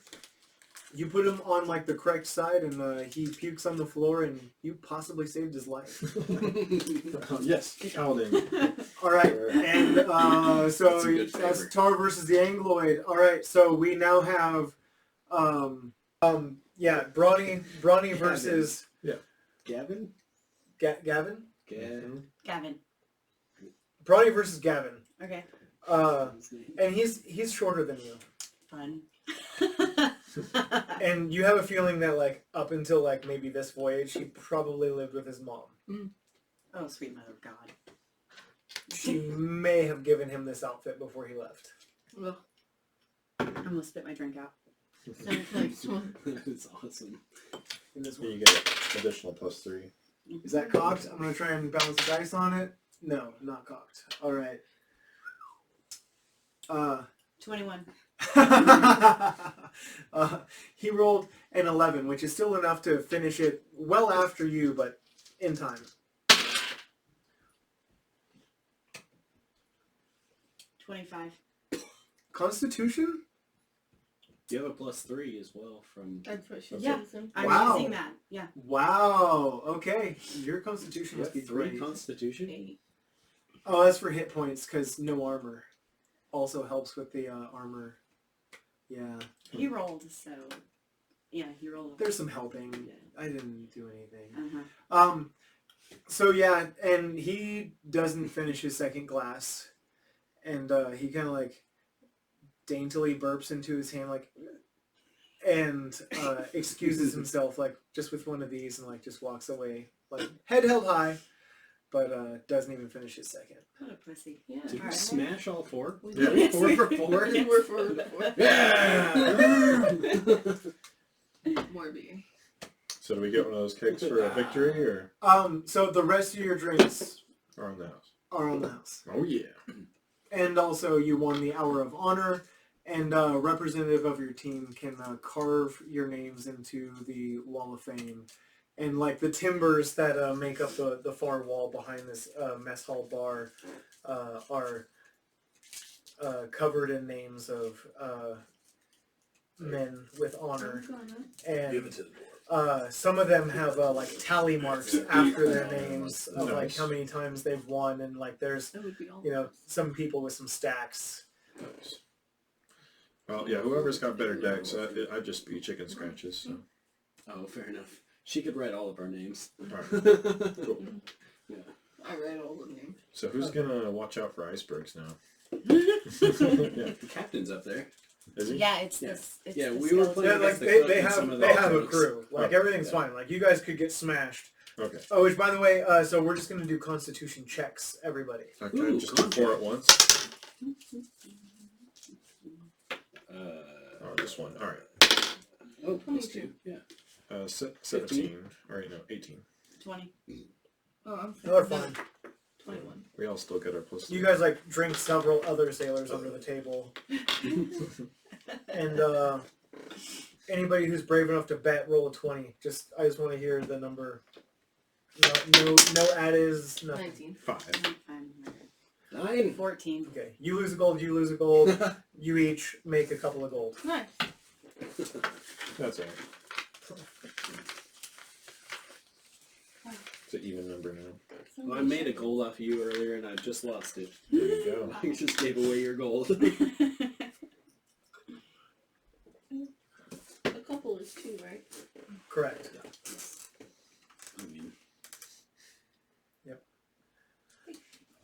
You put him on, like, the correct side, and he pukes on the floor, and you possibly saved his life. Yes, Paladin. Alright, and so That's a good that's favor. Tar versus the Angloid. Alright, so we now have, yeah, Brawny versus Gavin? Gavin? Gavin. Brawny versus Gavin. Okay. And he's shorter than you. Fun. And you have a feeling that, like, up until, like, maybe this voyage, he probably lived with his mom. Oh, sweet mother of God. She may have given him this outfit before he left. Ugh. I'm gonna spit my drink out. Next one. That's awesome. In this Here one. you get additional +3. Is that cocked? I'm going to try and balance the dice on it. No, not cocked. Alright. 21. He rolled an 11, which is still enough to finish it well after you, but in time. 25. Constitution? You have a +3 as well from... That's what she Yeah. says. I'm Wow. using that. Yeah. Wow. Okay. Your constitution You must have be 3 great. Constitution? 8. Oh, that's for hit points, because no armor. Also helps with the armor. Yeah. He rolled, so... Yeah, he rolled. There's some helping. Yeah. I didn't do anything. Uh-huh. So yeah, and he doesn't finish his second glass, and he kind of like daintily burps into his hand, like, and excuses himself, like, just with one of these, and like just walks away, like head held high, but doesn't even finish his second. What a pussy. Yeah. Did we Alright. smash all four? We Yeah. did. 4 for 4? We're for Yeah! more beer. So do we get one of those cakes for a victory, or So the rest of your drinks on the house? are on the house, Oh yeah. and also you won the Hour of Honor, and a representative of your team can carve your names into the Wall of Fame. And like the timbers that make up the far wall behind this mess hall bar are covered in names of men with honor, and some of them have like tally marks after their names of like Nice. how many times they've won, and like there's That would be all. some people with some stacks. Nice. Well, yeah. Whoever's got better decks, I just be chicken scratches. So. Oh, fair enough. She could write all of our names. All right. Cool. Yeah. I read all the names. So who's gonna watch out for icebergs now? The captain's up there. Is he? Yeah, it's Yeah. this. It's Yeah, the we were skeleton. playing- Yeah, like against the they cook and some of the have a folks. crew. Like Okay. everything's Yeah. fine. Like you guys could get smashed. Okay. Oh, which by the way, so we're just gonna do Constitution checks, everybody. Okay. Ooh, Just do 4 at once. Oh, just one. All right. Oh, plus 2. Yeah. 17. All right, no, 18. 20. Oh, I'm No, they're fine. 21. We all still get our plus. You guys like drink several other sailors under the table, and anybody who's brave enough to bet, roll a 20. I just want to hear the number. No add-is, nothing. 19. 5. 9. 14. Okay, you lose a gold, you lose a gold. You each make a couple of gold. Nice. That's all right. It's an even number now. Well, I made a gold off you earlier and I just lost it. There you go. I just gave away your gold. A couple is 2, right? Correct. I mean,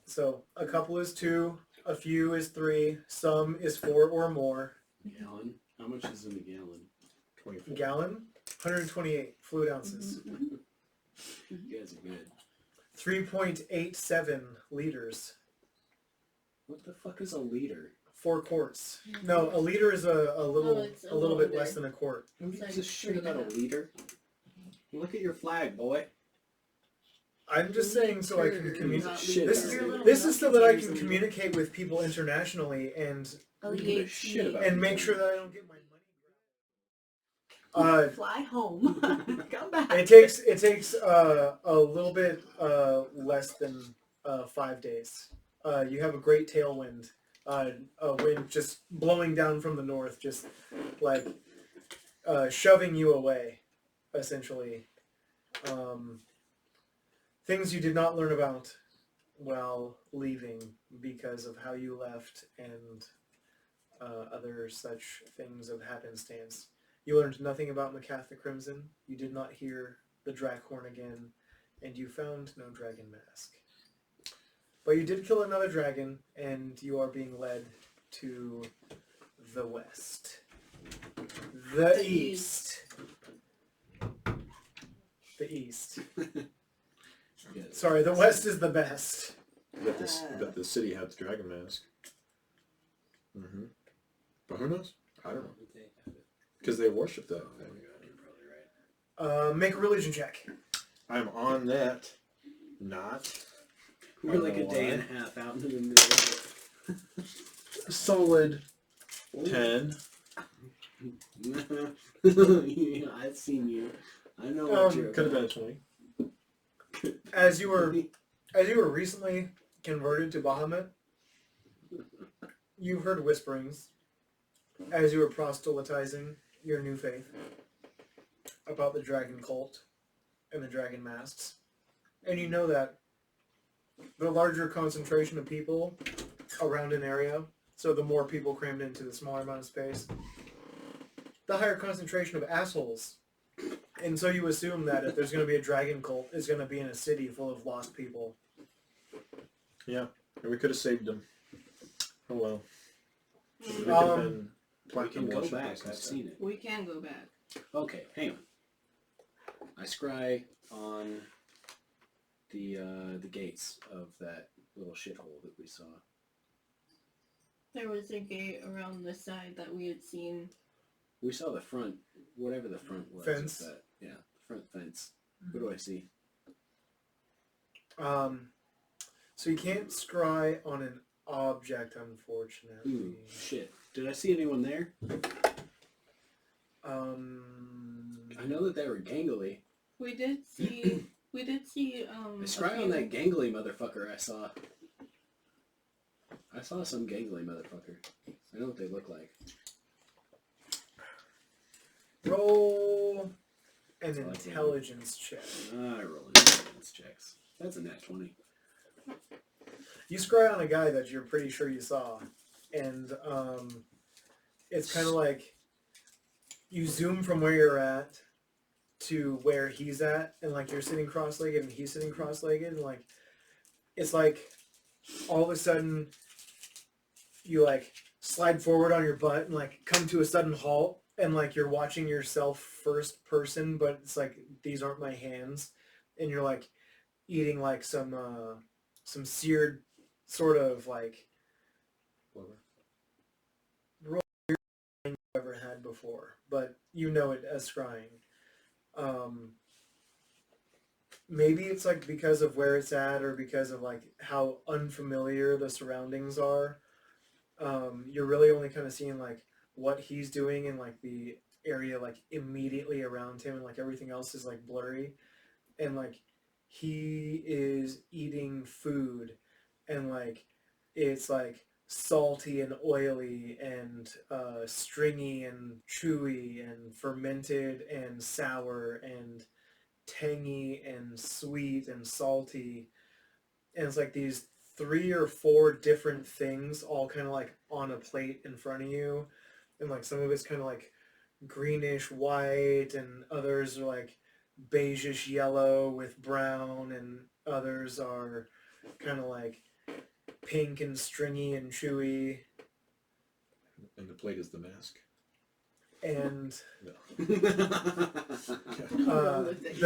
So a couple is 2, a few is 3, some is 4 or more. gallon. How much is in a gallon? 24. Gallon, 128 fluid ounces. You guys are good. 3.87 liters. What the fuck is a liter? 4 quarts. No, a liter is a little it's a little bit older. less than a quart. Who It's gives like a shit about a 3.5. liter? Look at your flag, boy. I'm just saying so I can Liters, communicate. not Shit, This, Your little this is so that I containers can in communicate with people internationally and Who gives a shit about and you? make sure that I don't get my money. Fly home. Come back. It takes a little bit less than 5 days. You have a great tailwind, a wind just blowing down from the north, just like shoving you away, essentially. Things you did not learn about while leaving because of how you left and other such things of happenstance. You learned nothing about Markath the Crimson. You did not hear the Drakhorn again, and you found no dragon mask. But you did kill another dragon, and you are being led to the west. The east. The east. Yeah. Sorry, the west is the best. That the city had the dragon mask. Mm-hmm. But who knows? I don't know. Because they worship that Oh my thing. god, you're probably right. Make a religion check. I'm on that. Not. We're like a day and a half out in the middle of Solid 10. it. Yeah, I've seen you. I know what you're Could have been about. a 20. As you were recently converted to Bahamut, you heard whisperings as you were proselytizing your new faith about the dragon cult and the dragon masks. And you know that the larger concentration of people around an area, so the more people crammed into the smaller amount of space, the higher concentration of assholes And so you assume that if there's going to be a dragon cult, it's going to be in a city full of lost people. Yeah, and we could have saved them. Oh well. We Mm, could have Um, been We platinum can go worshippers back. I've instead. seen it. we can go back. Okay, hang on. I scry on the gates of that little shithole that we saw. There was a gate around the side that we had seen. We saw the front, whatever the front was. Fence. Of that. Yeah, the front fence. What do I see? So you can't scry on an object, unfortunately. Ooh, shit. Did I see anyone there? I know that they were gangly. We did see. I scry on that gangly motherfucker I saw. I saw some gangly motherfucker. I know what they look like. Roll an I like intelligence check. I roll intelligence checks. That's a nat 20. You scry on a guy that you're pretty sure you saw, and it's kind of like you zoom from where you're at to where he's at, and like you're sitting cross-legged and he's sitting cross-legged, and like it's like all of a sudden you like slide forward on your butt and like come to a sudden halt, and like you're watching yourself first person, but it's like these aren't my hands, and you're like eating like some seared sort of like roll you've ever had before, but you know it as scrying. Maybe it's like because of where it's at, or because of like how unfamiliar the surroundings are. You're really only kind of seeing like what he's doing in like the area like immediately around him, and like everything else is like blurry, and like he is eating food, and like it's like salty and oily and stringy and chewy and fermented and sour and tangy and sweet and salty, and it's like these 3 or 4 different things all kind of like on a plate in front of you, and like some of it's kind of like greenish white, and others are like beigeish yellow with brown, and others are kind of like pink and stringy and chewy, And the plate is the mask. and Roll with it.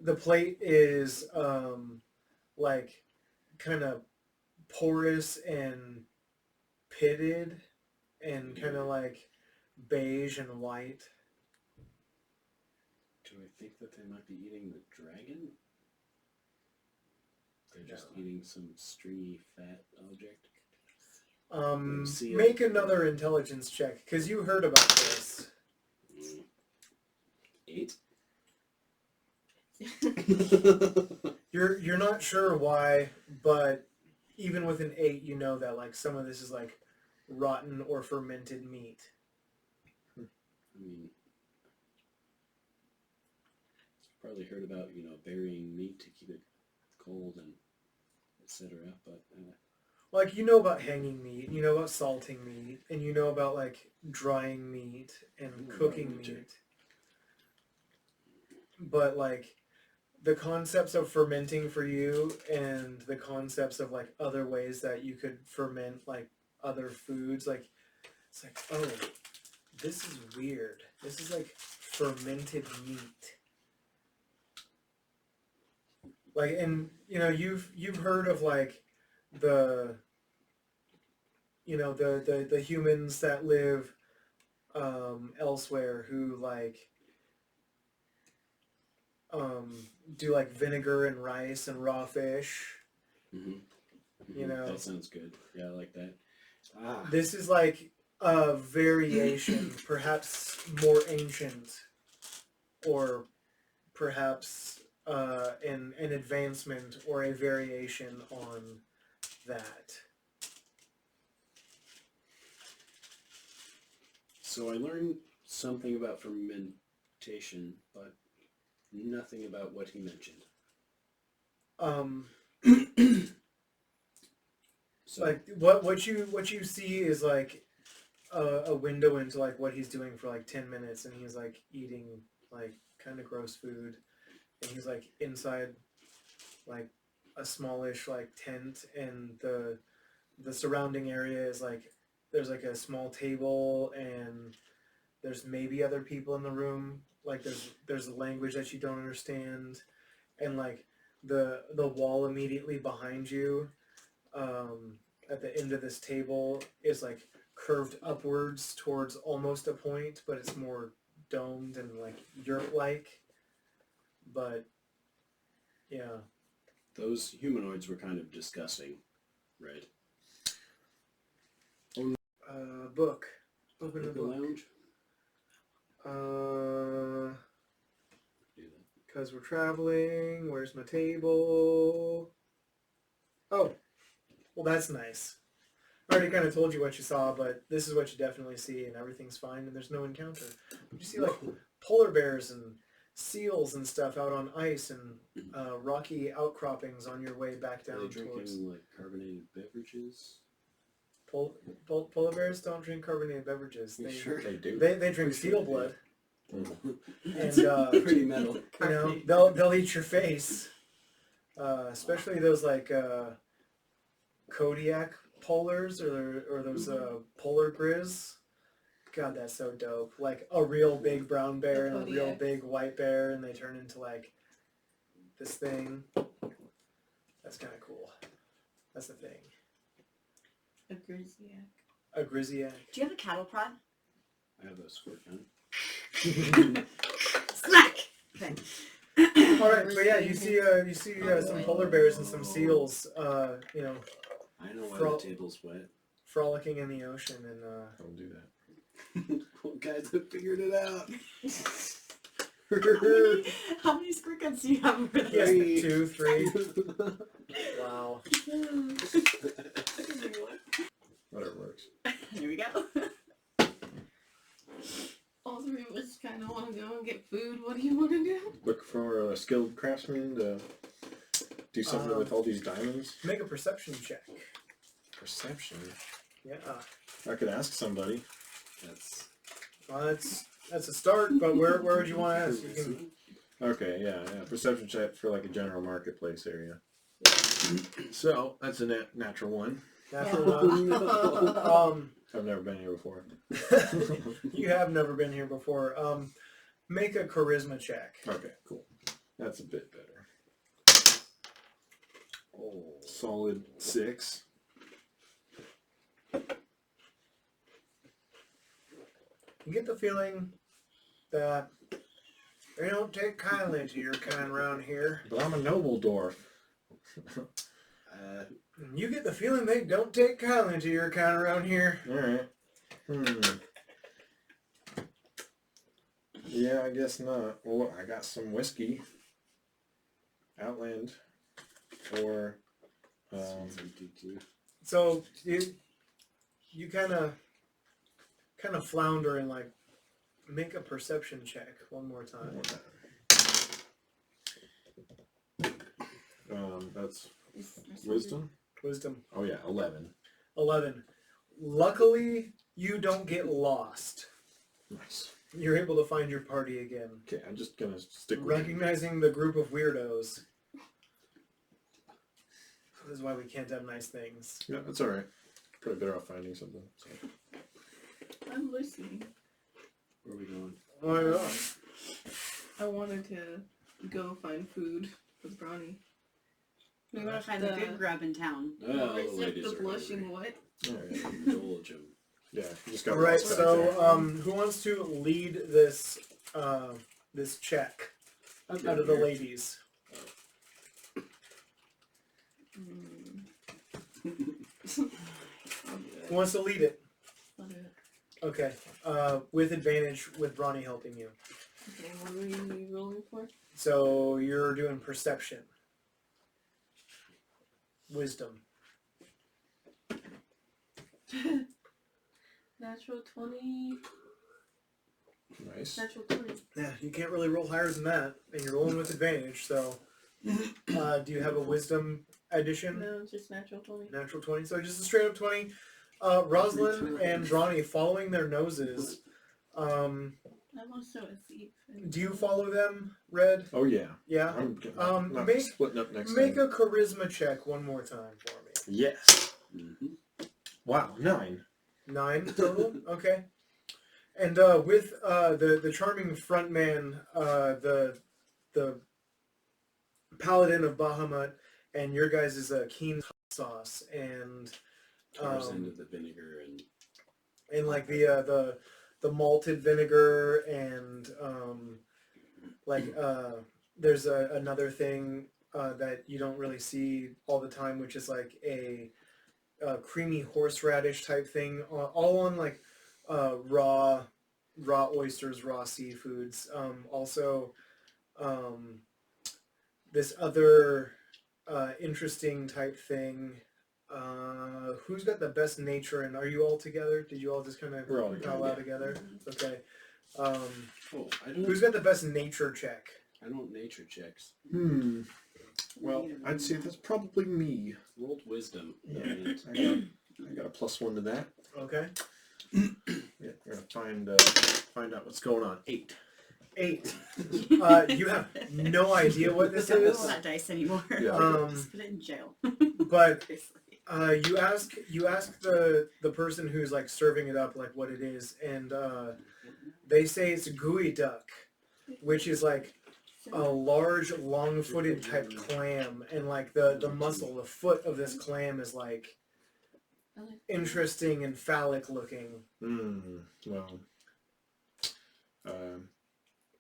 the plate is like kind of porous and pitted and kind of like beige and white. Do I think that they might be eating the dragon? They're just eating some stringy fat object. Seal. Make another intelligence check, because you heard about this. 8? You're not sure why, but even with an 8, you know that like some of this is like rotten or fermented meat. I mean, probably heard about, burying meat to keep it cold and etc. But Like, you know about hanging meat, you know about salting meat, and you know about like drying meat and cooking meat. But like the concepts of fermenting for you, and the concepts of like other ways that you could ferment like other foods, like it's like, oh, this is weird. This is like fermented meat. Like, and you've heard of like the humans that live elsewhere who like do like vinegar and rice and raw fish. that sounds good. Yeah, I like that. This is like a variation, perhaps more ancient, or perhaps an advancement or a variation on that. So I learned something about fermentation, but nothing about what he mentioned. So Like what you see is like a window into like what he's doing for like 10 minutes, and he's like eating like kind of gross food, and he's like inside like a smallish like tent, and the surrounding area is like there's like a small table, and there's maybe other people in the room. Like there's a language that you don't understand, and like the wall immediately behind you, at the end of this table is like curved upwards towards almost a point, but it's more domed and like yurt-like. But yeah, Those humanoids were kind of disgusting, right? book. Open the The book. lounge. Do that. Because we're traveling. Where's my table? Oh, well, that's nice. I already kind of told you what you saw, but this is what you definitely see, and everything's fine, and there's no encounter. You see, like, polar bears and seals and stuff out on ice, and rocky outcroppings on your way back Are down they drinking towards... like carbonated beverages? Polar bears don't drink carbonated beverages. You They, sure? They do. they drink Pretty seal sure they blood. And pretty metal. You know, they'll eat your face. Especially those like Kodiak polars or those polar grizz. God, that's so dope. Like a real big brown bear and a real Kodiak. big white bear, and they turn into like this thing. That's kind of cool. That's the thing. A grizzlyak. A grizzlyak. Do you have a cattle prod? I have a squirt gun. Smack! Okay. All right, but yeah, you see some polar bears and some seals. You know, I know why Fro- the table's wet. frolicking in the ocean, and Don't do that. Well, guys have figured it out. How many squirt guns do you have over there? yes, 2, 3. Wow. Whatever works. Here we go. All three of us kind of want to go and get food. What do you want to do? Look for a skilled craftsman to do something with all these diamonds. Make a perception check. Perception. Yeah. I could ask somebody. Well, that's a start, but where would you want to ask? You can, Okay, yeah. Perception check for like a general marketplace area. So that's a natural one. natural one. I've never been here before. You have never been here before. Make a charisma check. Okay, cool. That's a bit better. Oh, solid 6. You get the feeling that they don't take kindly to your kind around here. But I'm a noble dwarf. You get the feeling they don't take kindly to your kind around here. Alright. Yeah, I guess not. Well, I got some whiskey. Outland. Or, Sounds empty too. So you kind of flounder and like make a perception check one more time. That's wisdom? Wisdom. Oh yeah, 11. 11. Luckily, you don't get lost. Nice. You're able to find your party again. Okay, I'm just gonna stick with Recognizing the group of weirdos. This is why we can't have nice things. Yeah, that's alright. Probably better off finding something. So. I'm listening. Where are we going? Why not? I wanted to go find food with Bronny. We want to find the good grub in town. Oh, the Except ladies the are blushing hungry. what? Alright. Indulge 'em. Yeah, you just got All right, lost back there. so who wants to lead this this check I've out been of the here. ladies? I'll do Who wants to lead it? I'll do it. Okay, with advantage with Bronny helping you. Okay, what are we rolling for? So you're doing perception. Wisdom. Natural 20. Nice. Natural 20. Yeah, you can't really roll higher than that, and you're rolling with advantage, so... do you have a wisdom addition? No, just natural 20. Natural 20, so just a straight up 20. Rosalind and Bronny, following their noses, I'm also a thief. Do you follow them, Red? Oh yeah. Yeah. I'm not Make splitting up next make time. a charisma check one more time for me. Yes. Mm-hmm. Wow, 9. 9 total. Okay. And with the charming frontman, the paladin of Bahamut, and your guys is a keen sauce, and Towards end of the vinegar and like the malted vinegar, and there's another thing that you don't really see all the time, which is like a creamy horseradish type thing, all on like raw oysters, raw seafoods. Also, this other interesting type thing. Who's got the best nature, and are you all together? Did you all just kind of We're all together, pal out yeah. together? Okay. Oh, I don't. Who's got the best nature check? I don't nature checks. Well, I'd say that's probably me. Rolled wisdom. Yeah. And I got a +1 to that. Okay. Yeah, we're gonna find out what's going on. 8. 8. You have no idea what this Don't is, roll that dice anymore. Yeah. Just put it in jail. but Basically. you ask the person who's like serving it up like what it is, and they say it's gooey duck, which is like a large, long-footed type clam, and like the muscle, the foot of this clam is like interesting and phallic looking. Well,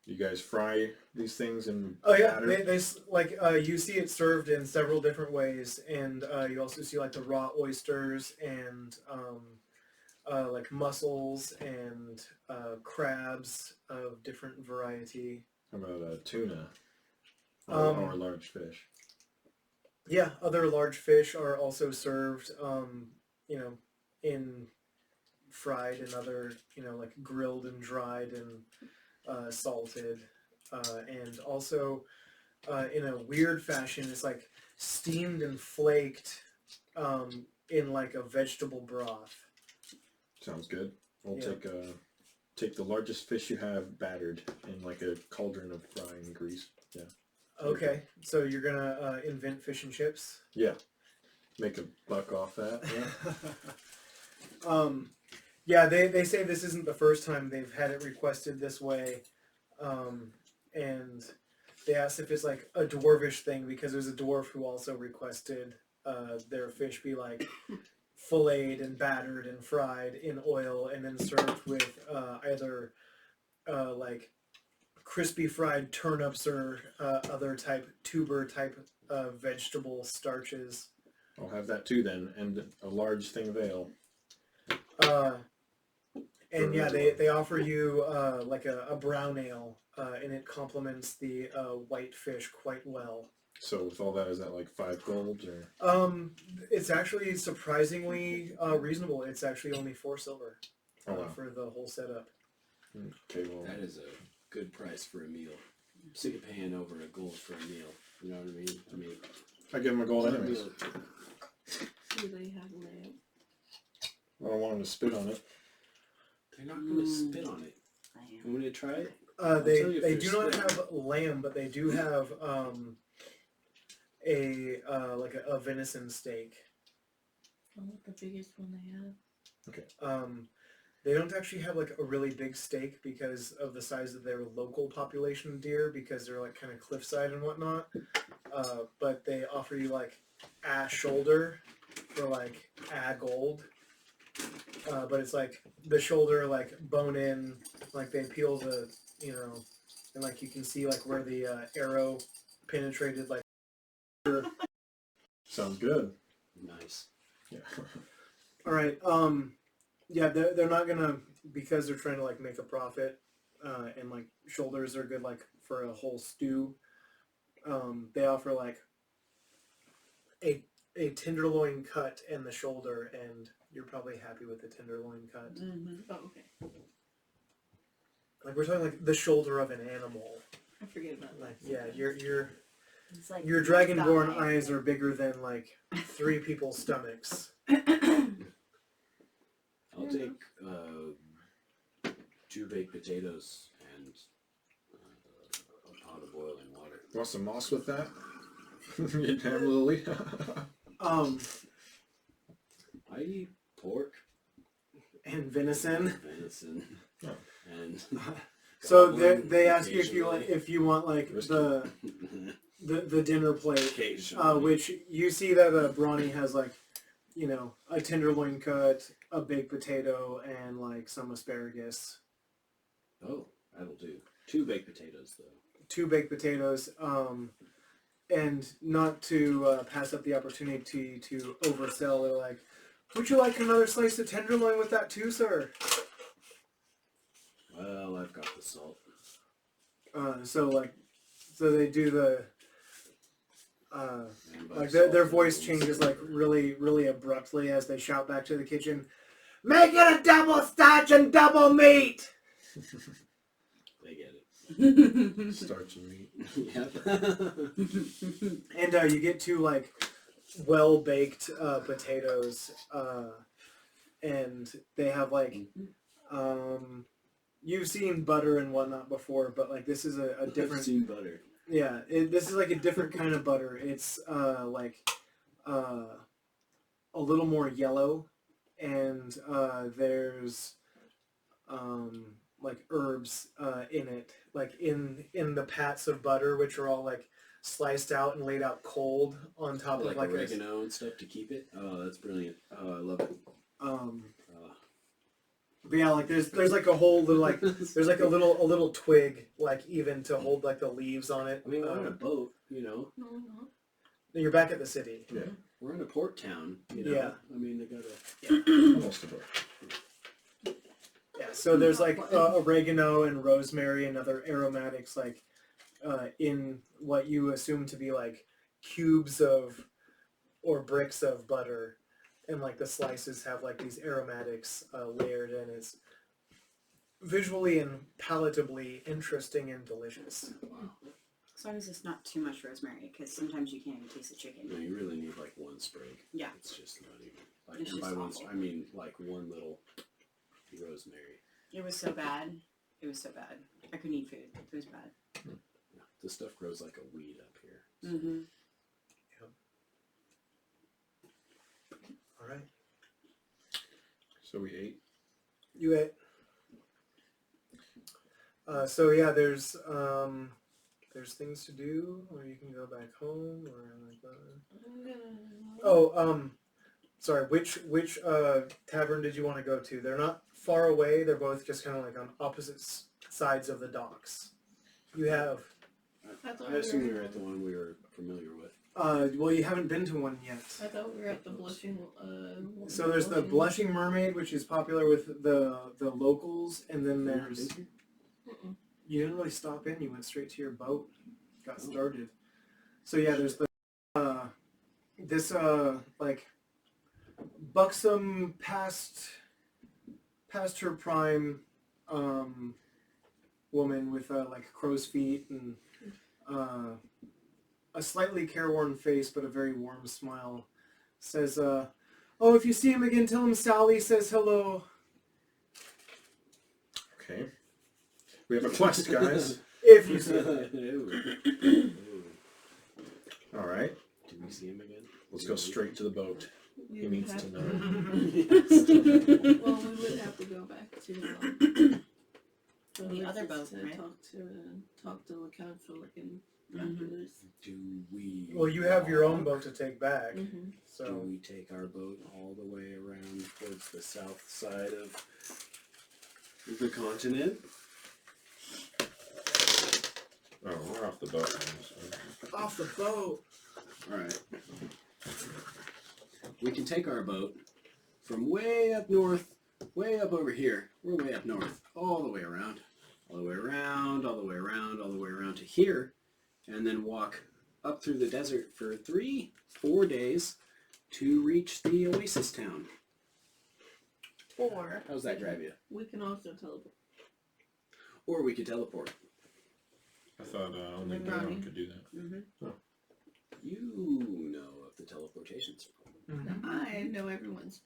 you guys fry these things in Oh yeah, batter? they like you see it served in several different ways, and you also see like the raw oysters and like mussels and crabs of different variety. How about tuna? Um, or large fish? Yeah, other large fish are also served, in fried and other, like grilled and dried and salted, and also in a weird fashion, it's like steamed and flaked in like a vegetable broth. Sounds good. We'll Yeah. take the largest fish you have battered in like a cauldron of frying grease. Yeah. Okay, so you're gonna invent fish and chips. Yeah. Make a buck off that. Yeah. Yeah, they say this isn't the first time they've had it requested this way, and they asked if it's like a dwarvish thing because there's a dwarf who also requested their fish be like filleted and battered and fried in oil and then served with either like crispy fried turnips or other tuber type vegetable starches. I'll have that too then, and a large thing of ale. And yeah, they offer you like a brown ale, and it complements the white fish quite well. So with all that, is that like 5 gold or? It's actually surprisingly reasonable. It's actually only 4 silver for the whole setup. Okay, well. that is a good price for a meal. I'm sick of paying over a gold for a meal. You know what I mean? I give him a gold anyways. Do they have lamb? I don't want him to spit on it. They're not going to spit on it. You want me to try it? They tell you if do they're not split. have lamb, but they do have a venison steak. I want the biggest one they have. Okay. They don't actually have like a really big steak because of the size of their local population of deer, because they're like kind of cliffside and whatnot. But they offer you like a shoulder for like a gold. But it's like the shoulder, like bone in, like they peel the, and like you can see like where the arrow penetrated, like. Sounds good. Nice. Yeah. All right. Yeah, they're not gonna, because they're trying to like make a profit, and like shoulders are good like for a whole stew. They offer like a tenderloin cut and the shoulder, and you're probably happy with the tenderloin cut. Mm-hmm. Oh, okay. Like we're talking like the shoulder of an animal. I forget about Like that. yeah, your It's like dragonborn thigh. eyes are bigger than like 3 people's stomachs. I'll take 2 baked potatoes Want some moss with that? You damn lily. I eat pork, And venison. venison, Oh. and So goblin they ask you occasionally. if you want like the dinner plate, Occasionally. which you see that Brawny has like, you know, a tenderloin cut, a baked potato, and like some asparagus. Oh, that'll do. 2 baked potatoes, though. 2 baked potatoes, and not to pass up the opportunity to oversell. They're like, would you like another slice of tenderloin with that too, sir? Well, I've got the salt. So they do the And by like salt, their I voice mean changes like silver. really abruptly as they shout back to the kitchen, make it a double starch and double meat. They get it. Starch and meat. Yep. And you get 2 like well baked potatoes, and they have like you've seen butter and whatnot before, but like this is a I've different. seen butter. Yeah, this is like a different kind of butter. It's like a little more yellow, and there's like herbs in it, like in the pats of butter, which are all like sliced out and laid out cold on top Like of like oregano and stuff to keep it. Oh, that's brilliant. Oh, I love it. But yeah, like there's like a whole little like there's like a little twig like even to hold like the leaves on it. I mean, we're on a boat, you know. No, no. You're back at the city. Yeah. We're in a port town, you know. Yeah. I mean, they gotta. Almost a book. Yeah, so there's like oregano and rosemary and other aromatics like in what you assume to be like cubes of or bricks of butter, and like the slices have like these aromatics layered in. It's visually and palatably interesting and delicious. As long as it's not too much rosemary, because sometimes you can't even taste the chicken. No, you really need like 1 sprig. Yeah. It's just not even. Like, It's and by just 1 awful. I mean like 1 little rosemary. It was so bad. It was so bad. I couldn't eat food. It was bad. Yeah. This stuff grows like a weed up here. Mm-hmm. All right, So we ate. you ate. So yeah, there's things to do, or you can go back home, or like that. Oh, sorry. Which tavern did you want to go to? They're not far away. They're both just kind of like on opposite sides of the docks. You have. I assume we were at the one we were familiar with. Well, you haven't been to one yet. I thought we were at the blushing. So there's the Blushing Mermaid, which is popular with the locals, and then there's. Mm-mm. You didn't really stop in. You went straight to your boat. Got started. So yeah, there's the this like buxom past her prime woman with like crow's feet and a slightly careworn face but a very warm smile says, "Oh, if you see him again, tell him Sally says hello." Okay. We have a quest, guys. If you see him. Ooh. All right. Do we see him again? Let's go straight to the boat. He needs to know. Well, we would have to go back to The other boat, to right? talk to the council and Mhm. Do we? Well, you have your own boat to take back, Do so we take our boat all the way around towards the south side of the continent? Oh, we're off the boat now. So. off the boat. Alright. We can take our boat from way up north, way up over here. We're way up north, all the way around, all the way around, all the way around, all the way around to here, and then walk up through the desert for 3-4 days to reach the oasis town. Or How's that grab you? we can also teleport. Or we could teleport. I thought only Like Daron Ronnie. could do that. Mm-hmm. You know of the teleportation circle. I know everyone's.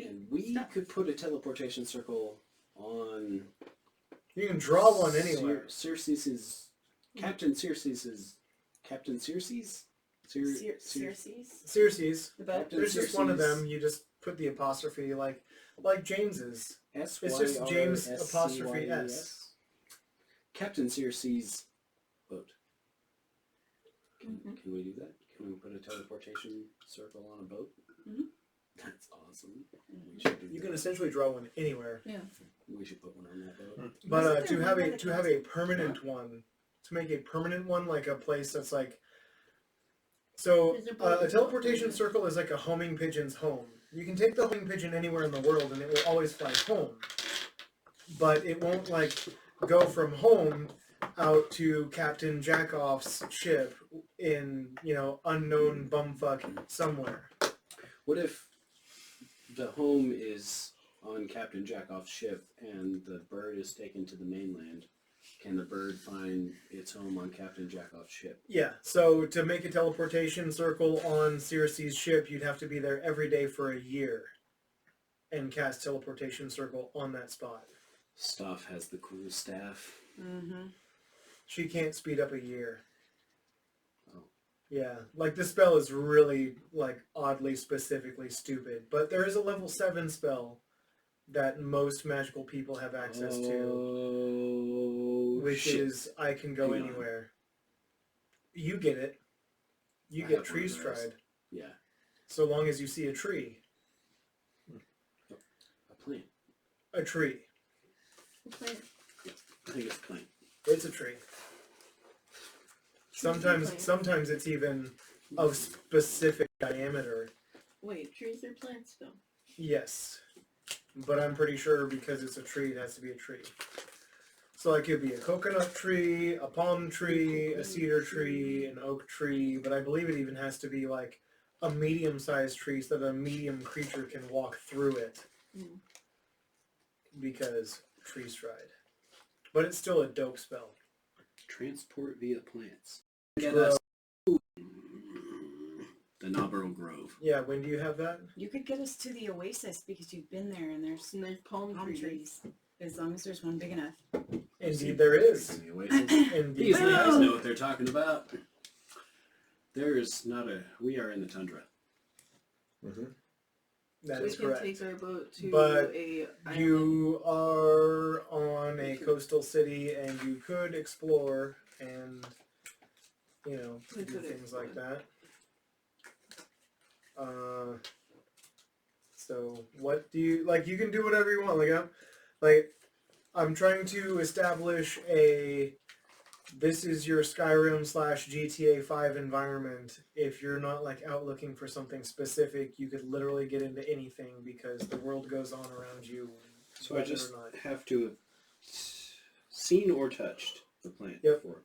And we Stuff. could put a teleportation circle on You can draw one anywhere. Circe's Captain Circe's Captain Circes? Circes? Circes. The boat? Captain There's just one of Circes. them. You just put the apostrophe like James's. S It's just James apostrophe S. Captain Circes boat. Mhm. Can we do that? Can we put a teleportation circle on a boat? Mhm. That's awesome. We should do You that. can essentially draw one anywhere. Yeah. We should put one on that boat. But Wasn't to there have one a by the to have a permanent one, to make a permanent one, like a place that's like. So Is there both a of teleportation them? circle is like a homing pigeon's home. You can take the homing pigeon anywhere in the world, and it will always fly home. But it won't like go from home out to Captain Jackoff's ship in unknown bumfuck somewhere. What if the home is on Captain Jackoff's ship and the bird is taken to the mainland? Can the bird find its home on Captain Jackoff's ship? Yeah, so to make a teleportation circle on Circe's ship, you'd have to be there every day for a year and cast teleportation circle on that spot. Stoff has the cool staff. Mm-hmm. She can't speed up a year. Oh. Yeah, like this spell is really like oddly specifically stupid, but there is a level 7 spell that most magical people have access to, which shit. is I can go Hang on. anywhere. You get it. You I get have tree one of those. stride. Yeah, So long as you see a tree. a plant. A tree. Plant. I think it's a plant. It's a tree. Sometimes it's even of specific diameter. Wait, trees are plants though. Yes. But I'm pretty sure because it's a tree, it has to be a tree. So it could be a coconut tree, a palm tree, a cedar tree, an oak tree, but I believe it even has to be like a medium-sized tree so that a medium creature can walk through it. Mm. Because tree stride. But it's still a dope spell. Transport via plants. Get Get us- us the Nobberl Grove. Yeah, when do you have that? You could get us to the oasis because you've been there and there's And there's palm palm trees. trees. As long as there's one big enough. Indeed there is. In the Oasis. Indeed These there guys is. know what they're talking about. There's not a. We are in the tundra. Mm-hmm. That we is can correct. take our boat to But a island. You are on a coastal city and you could explore and, We do could things explore. like that. So what do you, like, you can do whatever you want. I'm trying to establish this is your Skyrim / GTA 5 environment. If you're not like out looking for something specific, you could literally get into anything because the world goes on around you. So I whether just or not. have to have seen or touched the plant Yep. before.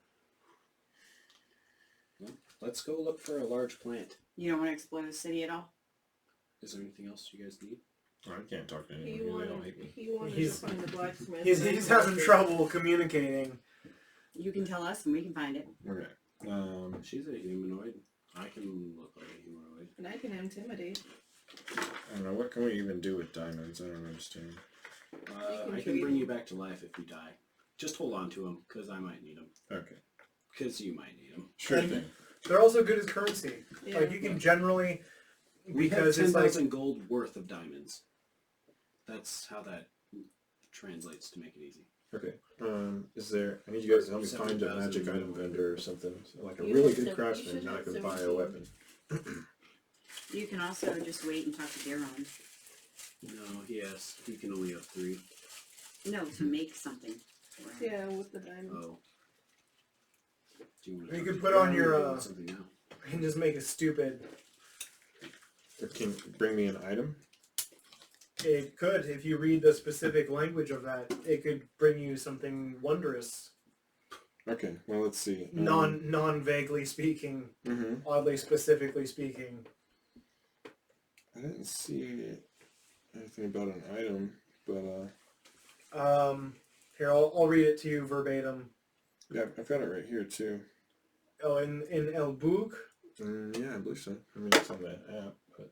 Well, let's go look for a large plant. You don't want to explore the city at all? Is there anything else you guys need? I can't talk to He anyone. They don't wanted, hate me. he wanted He's- to find the blacksmith. He's having trouble communicating. You can tell us and we can find it. Okay. She's a humanoid. I can look like a humanoid. And I can intimidate. I don't know. What can we even do with diamonds? I don't understand. I can bring you back to life if you die. Just hold on to them, because I might need them. Okay. Because you might need them. Sure And- thing. They're also good as currency. Yeah. Like you can generally, We have because it's 10,000 like gold worth of diamonds. That's how that translates to make it easy. Okay. Is there? I need you guys to help me find a 7,000. magic item vendor or something, like a You really have good seven- craftsman, you should and I have can buy a 17. weapon. You can also just wait and talk to Daron. No, he can only have 3. No, to make something. for him. Yeah, with the diamond. Oh. Do you want You to could put on your, something now? and just make it stupid. It can bring me an item. It could, if you read the specific language of that, it could bring you something wondrous. Okay. Well, let's see. Non vaguely speaking, Mm-hmm. oddly specifically speaking. I didn't see anything about an item, but Here, I'll read it to you verbatim. yeah, I've got it right here too. Oh, in El Book, Yeah, I believe so. I mean, it's on that app, but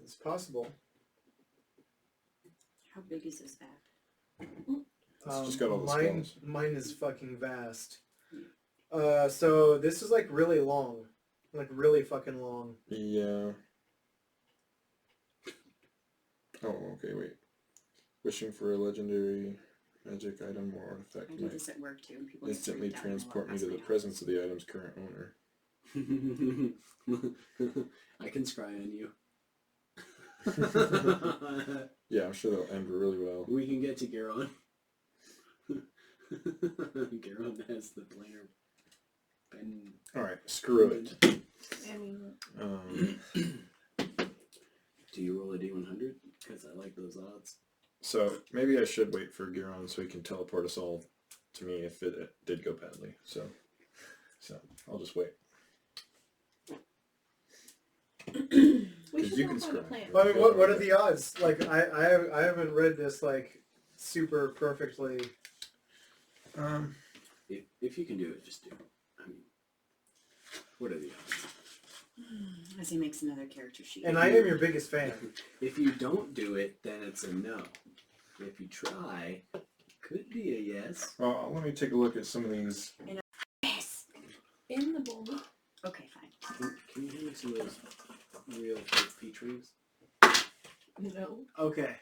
it's possible. How big is this app? it's just got all the mine, spells. mine is fucking vast. So this is like really long. Like really fucking long. Yeah. Oh, okay, wait. Wishing for a legendary magic item or artifact I do might this at work too, and people get instantly freaked out and transport me ask to the how presence of the item's current owner. I can scry on you. Yeah, I'm sure that'll end really well. We can get to Garon. Garon has the planar pen. Alright, screw it. I mean, Do you roll a d100? Because I like those odds. So maybe I should wait for Giron so he can teleport us all to me if it did go badly. So I'll just wait. we 'Cause should you go can find a scry. plan. I mean, what are the odds? Like, I haven't read this like super perfectly. If you can do it, just do it. I mean, what are the odds? As he makes another character sheet. And I am your biggest fan. If you don't do it, then it's a no. If you try, could be a yes. Well, let me take a look at some of these. Yes! In the bowl. Okay, fine. Can you hand me some of those real fake peach rings? No. Okay,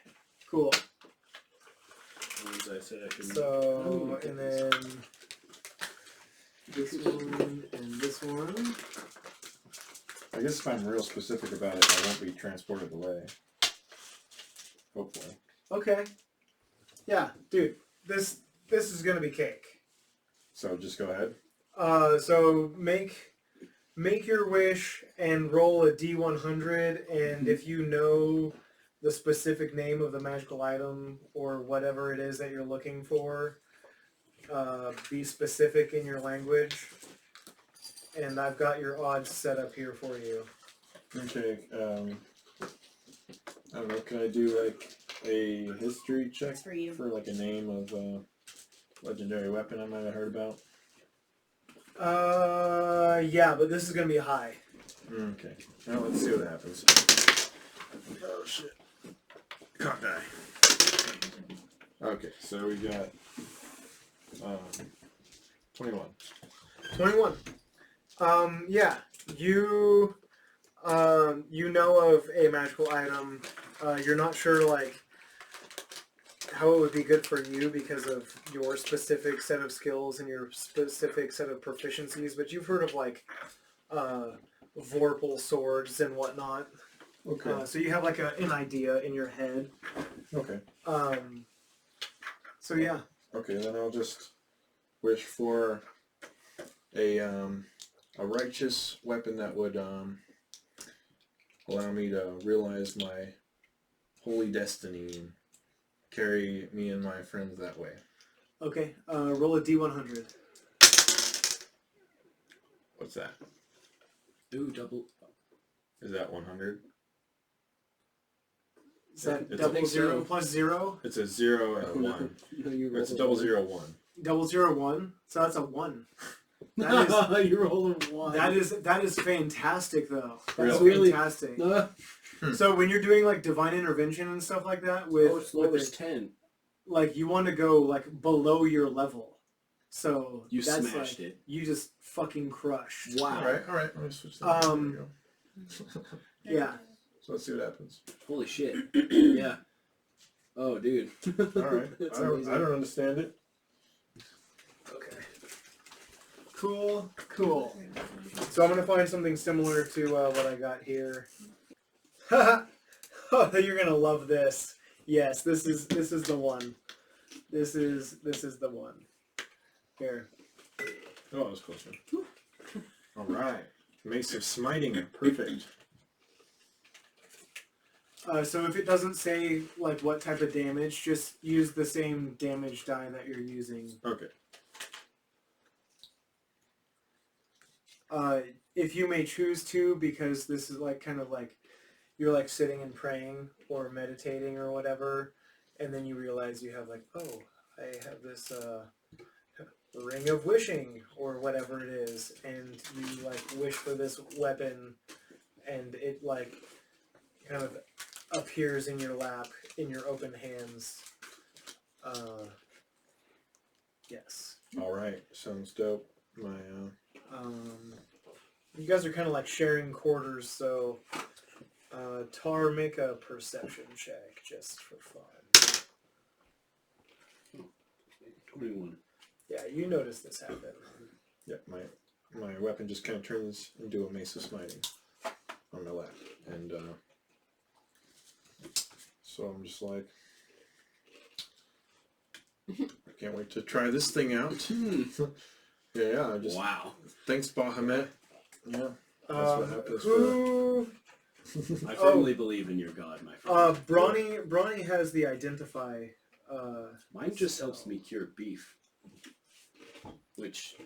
cool. The ones I said I should. So, and then this one and this one. I guess if I'm real specific about it, I won't be transported away. Hopefully. Okay. Yeah, dude, this is gonna be cake. So just go ahead. So make your wish and roll a D100, and if you know the specific name of the magical item or whatever it is that you're looking for, be specific in your language. And I've got your odds set up here for you. Okay. I don't know. Can I do like a history check That's for you. for like a name of a legendary weapon I might have heard about? Yeah, but this is gonna be high. Okay. Well, let's see what happens. Oh shit. Cock die. Okay, so we got 21. 21. Yeah, you know of a magical item. You're not sure, like, how it would be good for you because of your specific set of skills and your specific set of proficiencies, but you've heard of, like, Vorpal swords and whatnot. Okay. So you have, like, an idea in your head. Okay. So, yeah. Okay, then I'll just wish for a righteous weapon that would allow me to realize my holy destiny and carry me and my friends that way. Okay, roll a D100. What's that? Ooh, double. Is that 100? Is that It's double a- 0 plus 0? It's a 0 and a 1. No, you It's a rolled double 0 1. Double 0 1? So that's a 1. That you rolled a one. that is fantastic though. That's Really? fantastic. No. So when you're doing like divine intervention and stuff like that with, Oh, its low with is it, 10. like you want to go like below your level. So You that's smashed like, it. You just fucking crushed. Wow. Alright. Let me switch that. There we go. Yeah. So let's see what happens. Holy shit. Yeah. Oh, dude. Alright. I That's don't amazing. understand it. Okay. Cool. So I'm gonna find something similar to what I got here. Oh, you're gonna love this. Yes, this is the one. This is the one. Here. Oh, that was close one. Alright. Mace of Smiting. Perfect. So if it doesn't say like what type of damage, just use the same damage die that you're using. Okay. If you may choose to, because this is like kind of like you're like sitting and praying or meditating or whatever, and then you realize you have like, oh, I have this ring of wishing or whatever it is, and you like wish for this weapon, and it like kind of appears in your lap in your open hands. Yes. Alright. Sounds dope. You guys are kind of like sharing quarters, so Tar, make a perception check just for fun. 21. Yeah, you notice this happen. Yeah, my weapon just kind of turns into a mace of smiting on my left, and so I'm just like, I can't wait to try this thing out. Yeah, I just Wow. thanks, Bahamut. Yeah, that's what happens. Who? I firmly believe in your god, my friend. Brawny has the identify. Mine just helps me cure beef, which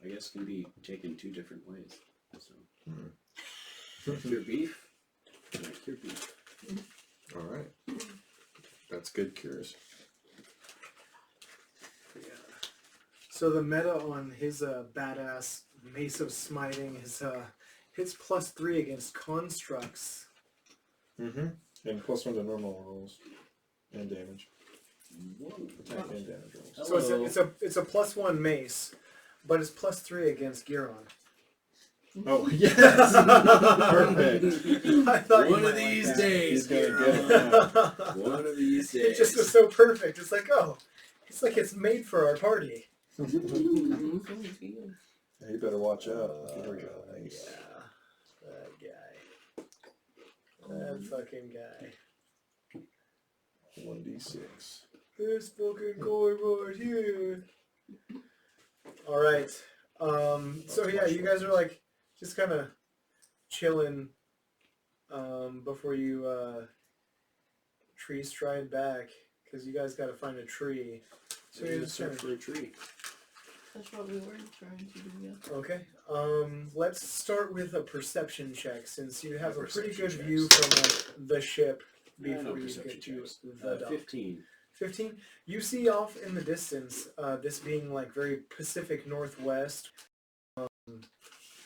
I guess can be taken 2 different ways. So, cure beef, and I cure beef. All right, that's good cures. Yeah. So the meta on his badass Mace of Smiting is hits +3 against constructs. Mm-hmm. And +1 to normal rolls and damage. Whoa. Attack and damage rolls. So it's a +1 mace, but it's +3 against Giron. Oh yes, perfect. I thought One you of might these like that. days, He's gonna Giron. get it. One of these days. It just was so perfect. It's like, oh, it's like it's made for our party. Yeah, you better watch out. Here we go. Nice. Yeah, that guy. That fucking guy. 1d6. This fucking guy right here. Alright. So yeah, you guys are like just kind of chilling before you tree stride back because you guys got to find a tree. So you're just search for a tree. That's what we were trying to do, yeah. Okay. Let's start with a perception check since you have a pretty Perception good view checks. from like the ship No before you perception get to checks. the dock. 15. 15. You see off in the distance, this being like very Pacific Northwest,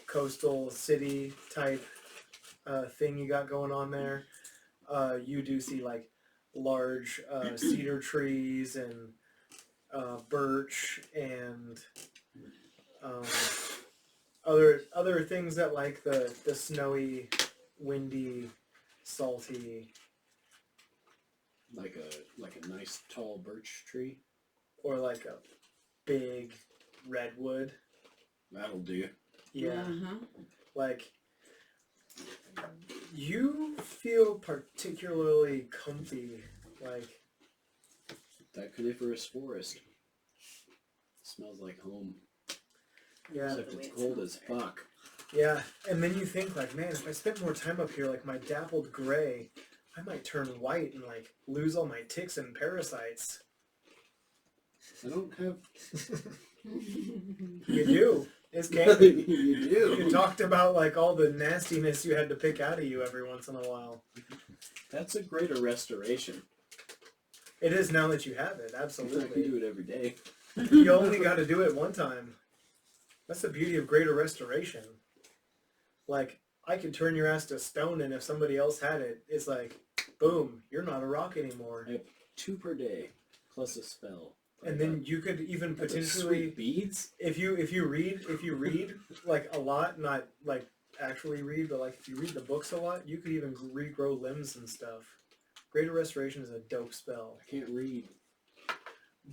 coastal city type thing you got going on there. You do see like large cedar trees and birch and other things that like the snowy, windy, salty, Like a nice tall birch tree. or like a big redwood. That'll do. Yeah, Uh-huh. like you feel particularly comfy. Like That coniferous forest. Smells like home. yeah, Except it's cold as fuck. yeah. And then you think like, man, if I spent more time up here, like my dappled gray, I might turn white and like lose all my ticks and parasites. I don't have. You do. It's camping. You do. You talked about like all the nastiness you had to pick out of you every once in a while. That's a greater restoration. It is now that you have it, I can absolutely. do it every day. You only got to do it one time. That's the beauty of greater restoration. Like, I could turn your ass to stone, and if somebody else had it, it's like, boom, you're not a rock anymore. I have 2 per day, plus a spell. And then you could even Are those potentially, sweet beads. if you read like a lot, not like actually read, but like if you read the books a lot, you could even regrow limbs and stuff. Greater restoration is a dope spell. I can't read.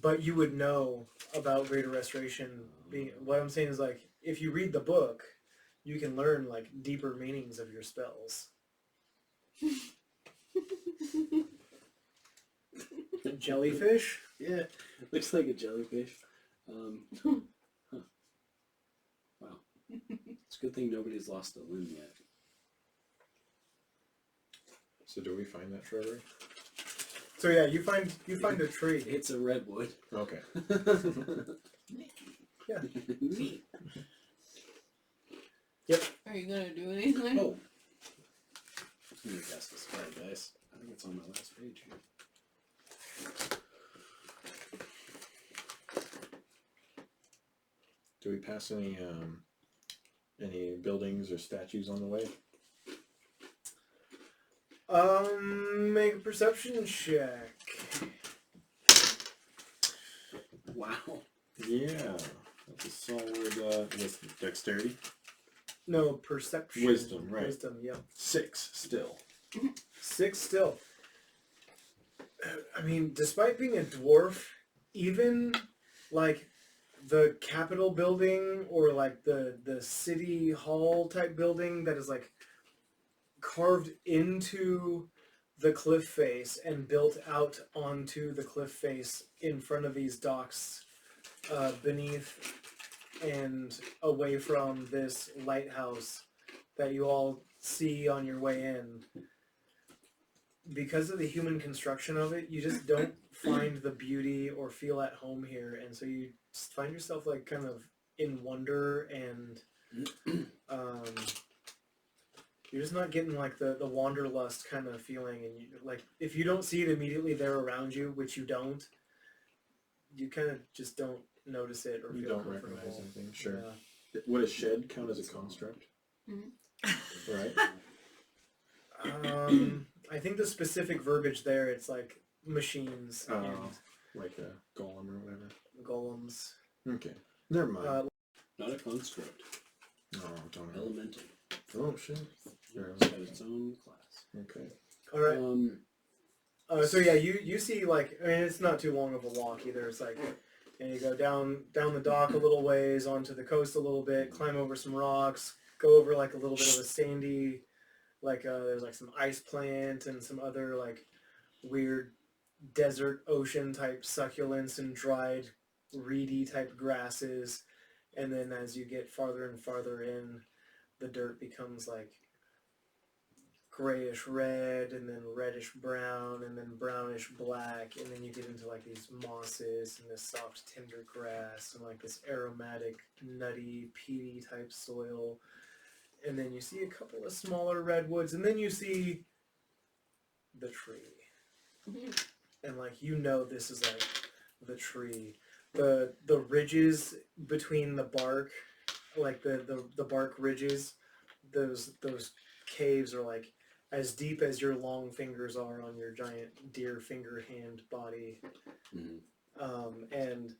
But you would know about greater restoration being, what I'm saying is like, if you read the book, you can learn like deeper meanings of your spells. Jellyfish? Yeah, looks like a jellyfish. Huh. Wow. It's a good thing nobody's lost a limb yet. So do we find that shrubbery? So yeah, you find a tree. It's a redwood. Okay. Yeah. Neat. Are you gonna do anything? Oh. I'm gonna cast a spell, guys. I think it's on my last page here. Do we pass any buildings or statues on the way? Make a perception check. Wow. Yeah. Let's It's a solid dexterity. No, perception. Wisdom, right. Wisdom, yeah. 6 still. 6 still. I mean, despite being a dwarf, even like the Capitol building or like the city hall type building that is like carved into the cliff face and built out onto the cliff face in front of these docks beneath and away from this lighthouse that you all see on your way in. Because of the human construction of it, you just don't find the beauty or feel at home here, and so you just find yourself like kind of in wonder, and you're just not getting like the wanderlust kind of feeling. And you, like, if you don't see it immediately there around you, which you don't, you kind of just don't notice it or You feel don't comfortable. recognize anything, sure. Yeah. Would a shed count as a construct? Right? I think the specific verbiage there, it's like machines and Like a golem or whatever. golems. Okay. Never mind. Not a construct. No, don't know. Elemental. Oh, shit. It's got its own class. Okay. All right. So yeah, you see, like, I mean, it's not too long of a walk either. It's like, and you go down the dock a little ways, onto the coast a little bit, climb over some rocks, go over like a little bit of a sandy, like there's like some ice plant and some other like weird desert ocean type succulents and dried reedy type grasses. And then as you get farther and farther in, the dirt becomes like grayish red, and then reddish brown, and then brownish black, and then you get into like these mosses and this soft tender grass and like this aromatic nutty peaty type soil, and then you see a couple of smaller redwoods, and then you see the tree. And like, you know, this is like the tree. The ridges between the bark, like the bark ridges, those caves are like as deep as your long fingers are on your giant deer finger hand body. And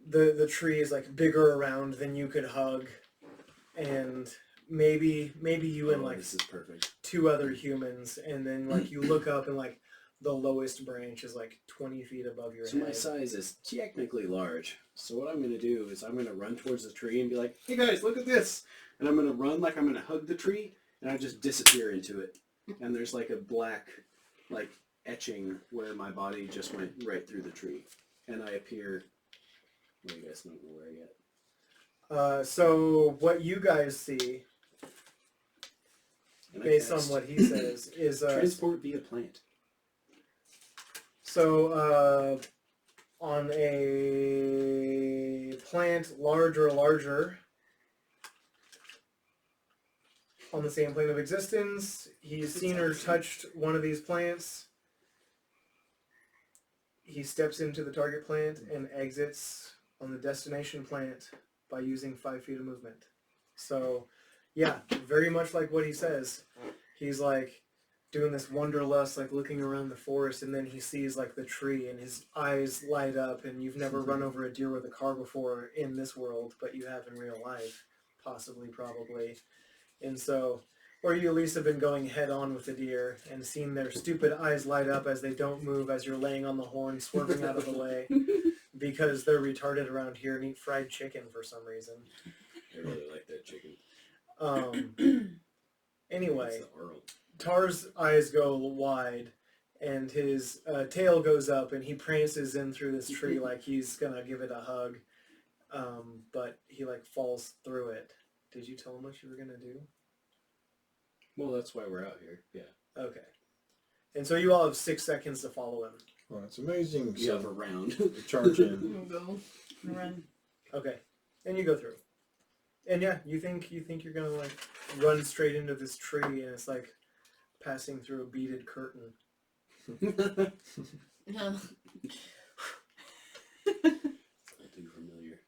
the tree is like bigger around than you could hug, and maybe you and like this is perfect. 2 other humans, and then like you look up and like the lowest branch is like 20 feet above your So head. my size is technically large. So what I'm going to do is I'm going to run towards the tree and be like, hey guys, look at this. And I'm going to run like I'm going to hug the tree, and I just disappear into it. And there's like a black like etching where my body just went right through the tree. And I appear, well, you guys don't know where yet. So what you guys see, And I based on cast what he says, is transport via plant. so on a plant larger, on the same plane of existence, he's seen or touched one of these plants. He steps into the target plant and exits on the destination plant by using 5 feet of movement. So, yeah, very much like what he says. He's like doing this wanderlust, like looking around the forest, and then he sees like the tree, and his eyes light up. And you've never run over a deer with a car before in this world, but you have in real life, possibly, probably. And so, or you at least have been going head on with the deer and seen their stupid eyes light up as they don't move as you're laying on the horn, swerving out of the way, because they're retarded around here and eat fried chicken for some reason. I really like that chicken. Anyway, It's the Earl. Tar's eyes go wide, and his tail goes up, and he prances in through this tree like he's gonna give it a hug, but he like falls through it. Did you tell him what you were gonna do? Well, that's why we're out here. Yeah. Okay. And so you all have 6 seconds to follow him. Well, that's amazing. We have a round. Charge in. Go. Run. Okay. And you go through. And yeah, you think you're gonna like run straight into this tree, and it's like passing through a beaded curtain. No. All too familiar.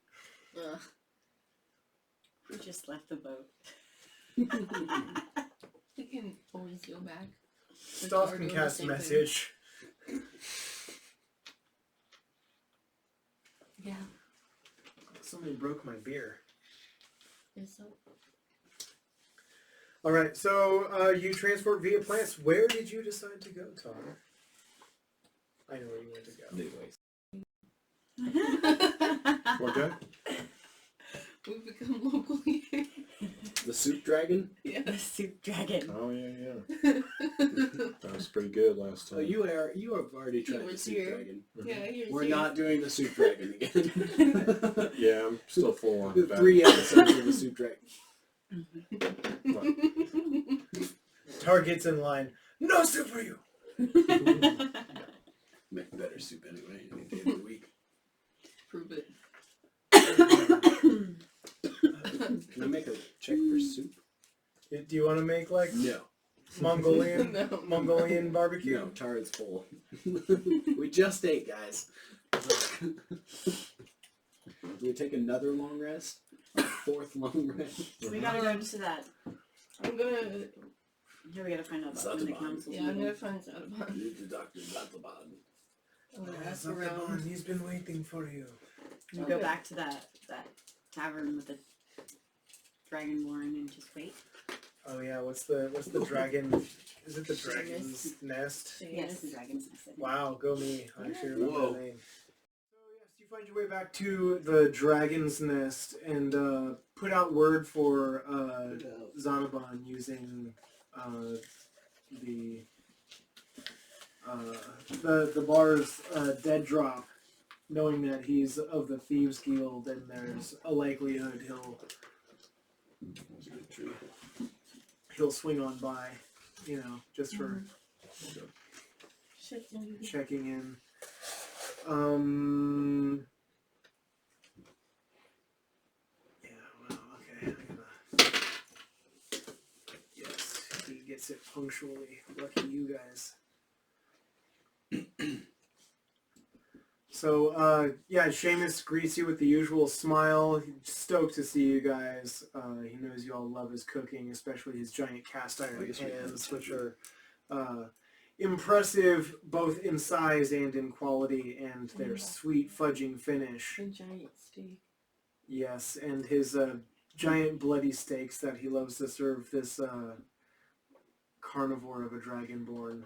We just left the boat. We can always go back. Stop and cast message. Yeah. Somebody broke my beer. Is that All right, so you transport via plants. Where did you decide to go, Tom? I know where you want to go. Anyways, What guy? we've become local here? the soup dragon. Yeah. The soup dragon. Oh yeah. That was pretty good last Oh, time. you have already tried the was soup here. dragon. Yeah, he was We're here. not doing the soup dragon again. Yeah, I'm still full on that. 3 episodes of the soup dragon. Target's in line. No soup for you. Make better soup anyway, any day of the week. Prove it. Can I make a check for soup? Do you want to make like No. Mongolian No. Mongolian barbecue? No, Tarad's full. We just ate, guys. Do we take another long rest? A 4th long rest? We gotta go to that. I'm gonna. Here we gotta find out about when the Zataban. council. Yeah, I'm gonna find Zataban. Need to Dr. Zataban. I'm gonna ask Zataban, around. he's been waiting for you. We go back to that tavern with the dragonborn and just wait. Oh yeah, what's the dragon? Is it the dragon's nest? Yes, the dragon's nest. I think. Wow, go me! I actually remember Whoa. the name. So yes, you find your way back to the dragon's nest and put out word for Zanaban using the bar's dead drop, knowing that he's of the Thieves Guild and there's a likelihood he'll swing on by, just for checking in. Yeah, well, okay. Yes, he gets it punctually. Lucky you guys. So, yeah, Seamus greets you with the usual smile. He's stoked to see you guys. He knows you all love his cooking, especially his giant cast iron pans, which are impressive both in size and in quality, and their sweet fudging finish. A giant steak. Yes, and his giant bloody steaks that he loves to serve this carnivore of a dragonborn.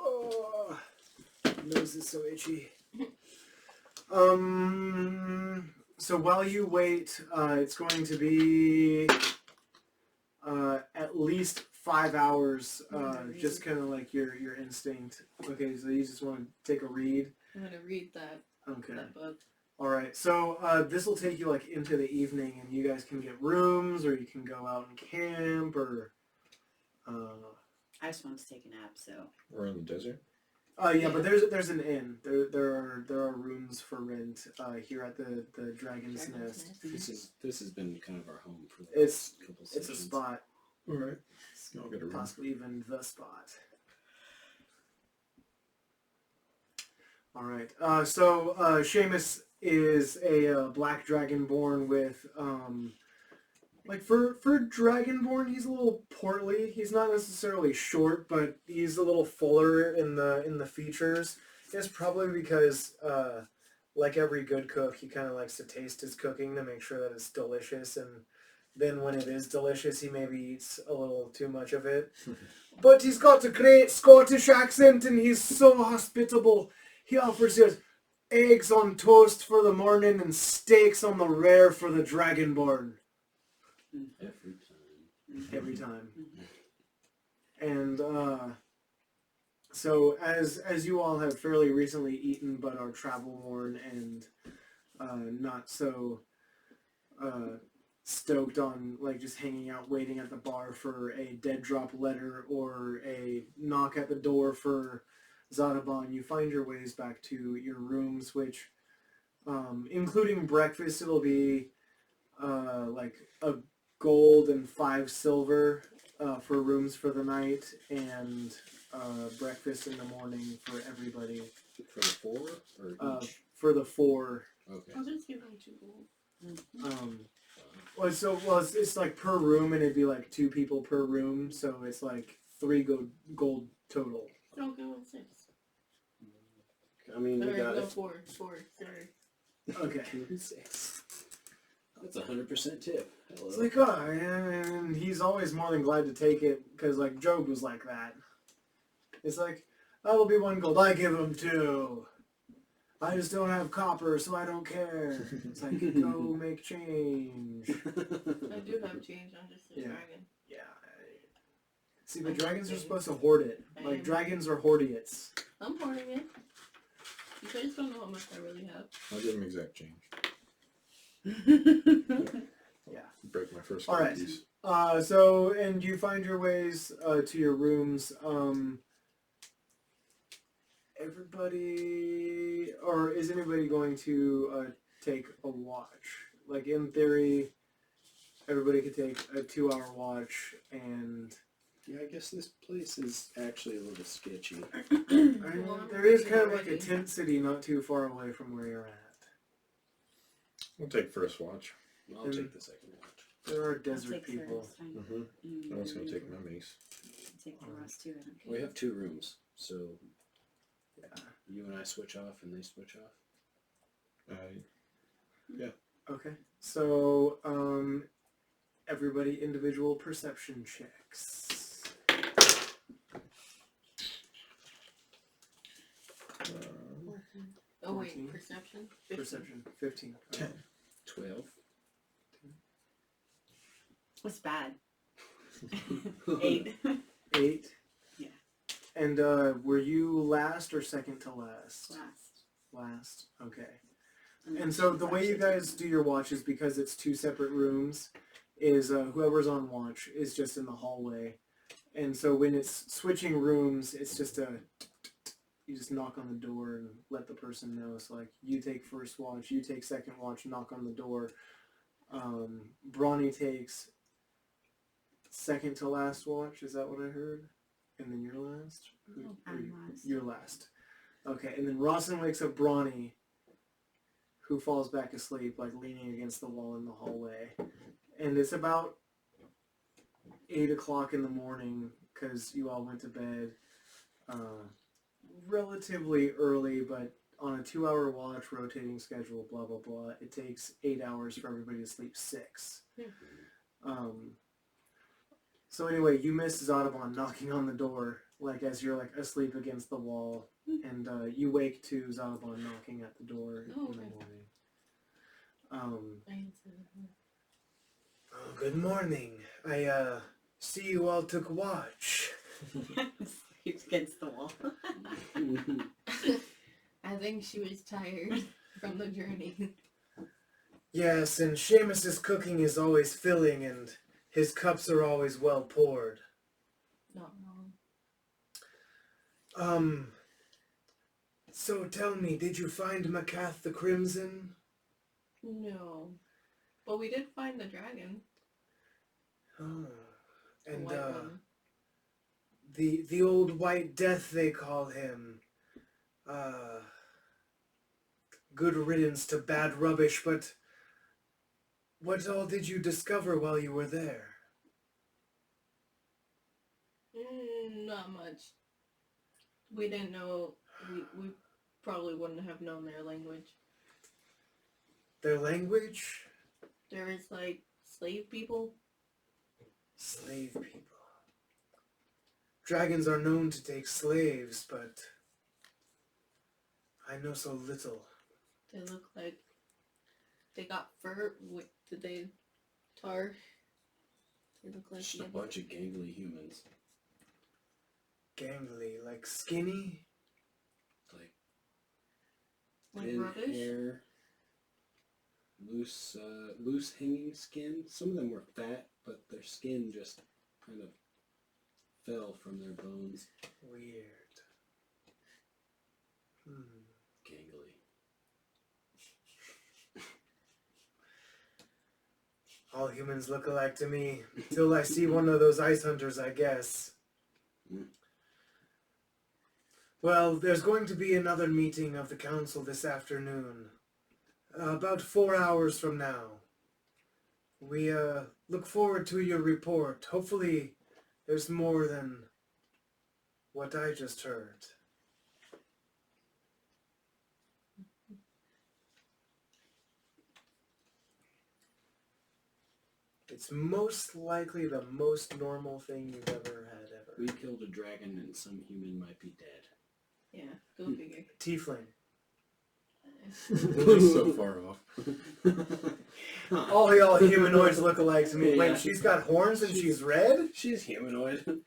Oh, nose is so itchy. So while you wait, it's going to be at least 5 hours, just kind of like your instinct. Okay, so you just want to take a read? I'm gonna read that Okay. book. Alright, so this will take you like into the evening and you guys can get rooms or you can go out and camp or... I just want to take a nap, so. We're in the desert. yeah, but there's an inn. There are rooms for rent here at the Dragon's Nest. This has been kind of our home for the It's last couple it's a sessions. spot, Alright. I'll get a room. possibly even the spot. All right. So Seamus is a black dragonborn with like for dragonborn, he's a little portly. He's not necessarily short, but he's a little fuller in the features. It's probably because like every good cook, he kind of likes to taste his cooking to make sure that it's delicious, and then when it is delicious, he maybe eats a little too much of it. But he's got a great Scottish accent, and he's so hospitable. He offers you eggs on toast for the morning and steaks on the rare for the dragonborn. Every time. Every time. And so as you all have fairly recently eaten but are travel worn and not so stoked on like just hanging out waiting at the bar for a dead drop letter or a knock at the door for Zataban, you find your ways back to your rooms, which including breakfast, it'll be like a gold and 5 silver for rooms for the night, and breakfast in the morning for everybody. For the 4 or each? For the 4. Okay. I'll just give him 2 gold. It's like per room, and it'd be like 2 people per room, so it's like 3 gold total. I'll go with 6. I mean, we got no, it. 4. Sorry. Okay. 6. That's 100% tip. Hello. It's like, oh, and he's always more than glad to take it, because, like, Job was like that. It's like, that'll be 1 gold. I give him 2. I just don't have copper, so I don't care. It's like, go make change. I do have change. I'm just a Yeah. dragon. Yeah. See, but dragons are supposed to hoard it. Like, dragons are hoardiates. I'm hoarding it. You guys don't know how much I really have. I'll give him exact change. Yeah. Break my first All right. piece. So, and you find your ways to your rooms. Everybody, or is anybody going to take a watch? Like, in theory, everybody could take a 2-hour watch, and Yeah, I guess this place is actually a little sketchy. there is kind of like a tent city not too far away from where you're at. We'll take first watch. I'll take the second watch. There are I'll desert take people. first. Fine. No one's gonna take my mace. Take the rest too. I don't care. We have 2 rooms, so Yeah. you and I switch off and they switch off. Okay. So, everybody individual perception checks. Oh wait, 14. perception? 15. Perception. 15. 10. 12. What's bad? 8. 8. Yeah. And were you last or second to last? Last. Last. Okay. I mean, And so the it's way you actually guys do your watch is because it's 2 separate rooms. Is whoever's on watch is just in the hallway, and so when it's switching rooms, it's just you just knock on the door and let the person know. So like you take first watch, you take second watch, knock on the door. Brawny takes second to last watch. Is that what I heard? And then you're last. I'm last. You're last. Okay, and then Rawson wakes up Brawny, who falls back asleep, like leaning against the wall in the hallway. And it's about 8 o'clock in the morning because you all went to bed relatively early, but on a 2-hour watch, rotating schedule, blah, blah, blah, it takes 8 hours for everybody to sleep 6. So anyway, you miss Zodabon knocking on the door, like as you're like asleep against the wall, and you wake to Zodabon knocking at the door in the morning. I answered it. Oh, good morning. I see you all took watch. Sleeps against the wall. I think she was tired from the journey. Yes, and Seamus's cooking is always filling, and his cups are always well poured. Not wrong. So tell me, did you find Markath the Crimson? No. But we did find the dragon. Oh, The and white one. the old White Death they call him. Good riddance to bad rubbish, but what all did you discover while you were there? Not much. We didn't know. We probably wouldn't have known their language. Their language? There is like slave people. Slave people. Dragons are known to take slaves, but I know so little. They look like they got fur. Did they tar? They look like Just a bunch of gangly humans. Gangly, like skinny? like Thin rubbish. hair, loose hanging skin. Some of them were fat, but their skin just kind of fell from their bones. Weird. Gangly. All humans look alike to me, till I see one of those ice hunters, I guess. Well, there's going to be another meeting of the council this afternoon. About 4 hours from now. We look forward to your report. Hopefully there's more than what I just heard. It's most likely the most normal thing you've ever had ever. We killed a dragon and some human might be dead. Yeah, go figure. Tiefling. He's so far off. All y'all humanoids look alike to me. Yeah. Wait, she's got horns and she's red? She's humanoid.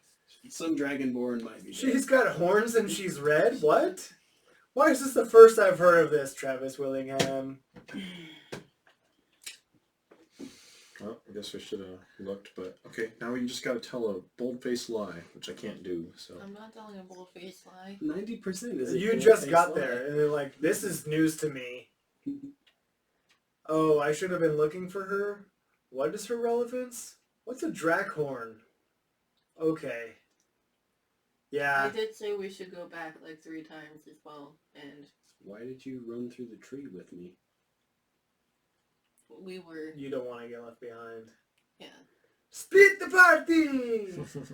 Some dragonborn might be dead. She's got horns and she's red? What? Why is this the first I've heard of this, Travis Willingham? Well, I guess I should have looked, but okay, now we just gotta tell a bold-faced lie, which I can't do, so. I'm not telling a bold-faced lie. 90% is a You bold-faced just got lie. there, and they're like, this is news to me. Oh, I should have been looking for her? What is her relevance? What's a Drakhorn? Okay. I Yeah. did say we should go back like 3 times as well, and Why did you run through the tree with me? we were, You don't want to get left behind. yeah. Split the party!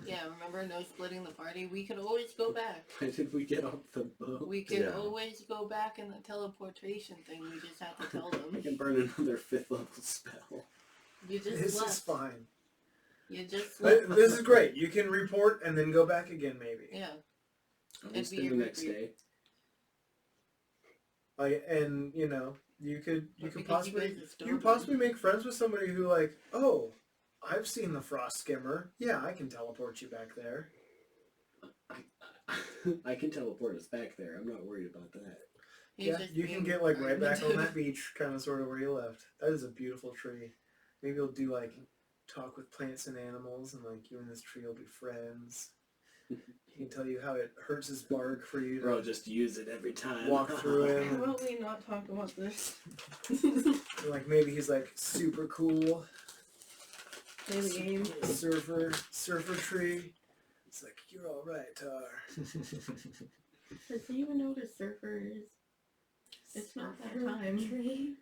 Yeah, remember no splitting the party? We could always go back. Why did we get off the boat? We could Yeah. always go back in the teleportation thing. We just have to tell I them. can burn another 5th level spell. You just This left. is fine. You just But left. this is great. You can report and then go back again, maybe. Yeah. I'll It'd just be spend a the next repeat. day. Like, and you know, you could But because possibly you guys are you could stubborn. possibly make friends with somebody who like, oh, I've seen the frost skimmer. Yeah, I can teleport you back there. I can teleport us back there. I'm not worried about that. He's Yeah, just you can being get like right back on argumentative. that beach, kind of sort of where you left. That is a beautiful tree. Maybe you'll do like talk with plants and animals, and like you and this tree will be friends. He can tell you how it hurts his bark for you Bro, to just use it every time. walk through it. How about we not talk about this? Like maybe he's like super cool. Play the game. Surfer tree. It's like, you're all right, Tar. Does he even know what a surfer is? It's not that time. He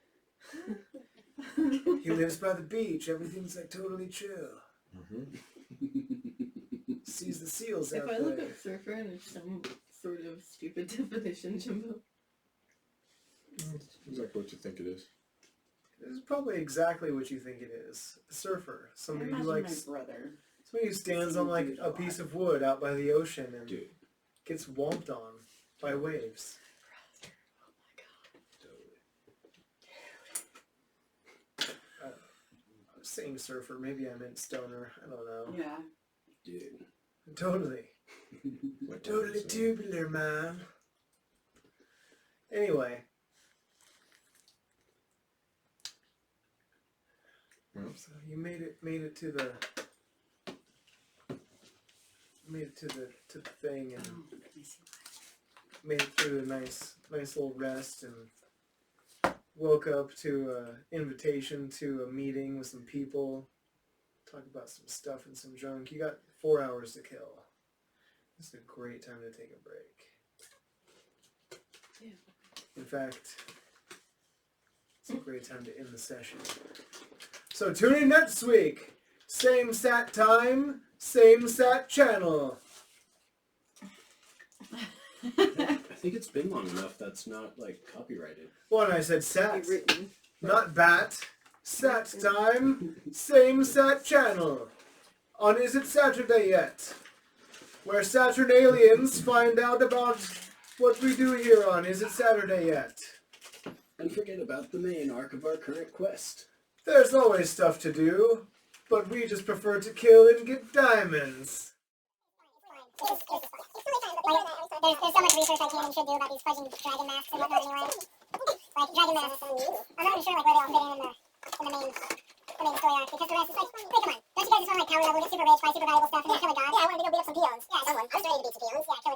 lives by the beach. Everything's like totally chill. Sees the seals If out I look there. up surfer and it's some sort of stupid definition, Jimbo. Exactly what you think it is. This is probably exactly what you think it is. A surfer. I Somebody who imagine likes my brother. somebody who stands on like a piece of wood out by the ocean and Dude. gets whomped on by waves. I was saying surfer, maybe I meant stoner. I don't know. Yeah. Dude. Totally. We're totally tubular, man. Anyway. So you made it to the thing and Oh, let me see. made it through a nice little rest and woke up to an invitation to a meeting with some people. Talk about some stuff and some junk. You got 4 hours to kill. This is a great time to take a break. Yeah. In fact, it's a great time to end the session. So tune in next week. Same sat time, same sat channel. I think it's been long enough that's not, like, copyrighted. One, I said sat, Be written. not bat. Sat time, same sat channel. On IsItSaturdayYet, where Saturnalians find out about what we do here on IsItSaturdayYet. And forget about the main arc of our current quest. There's always stuff to do, but we just prefer to kill and get diamonds. There's so much research I can and should do about these fudging dragon masks and whatnot anyway. Like, dragon masks, I'm not even sure like where they all fit in the main story arc, because the rest is like, hey, come on, don't you guys just want to like power level, get super rich, buy super valuable stuff, and then kill a god? Yeah, I want to go beat up some peons. Yeah, someone. I'm just ready to beat some peons. Yeah,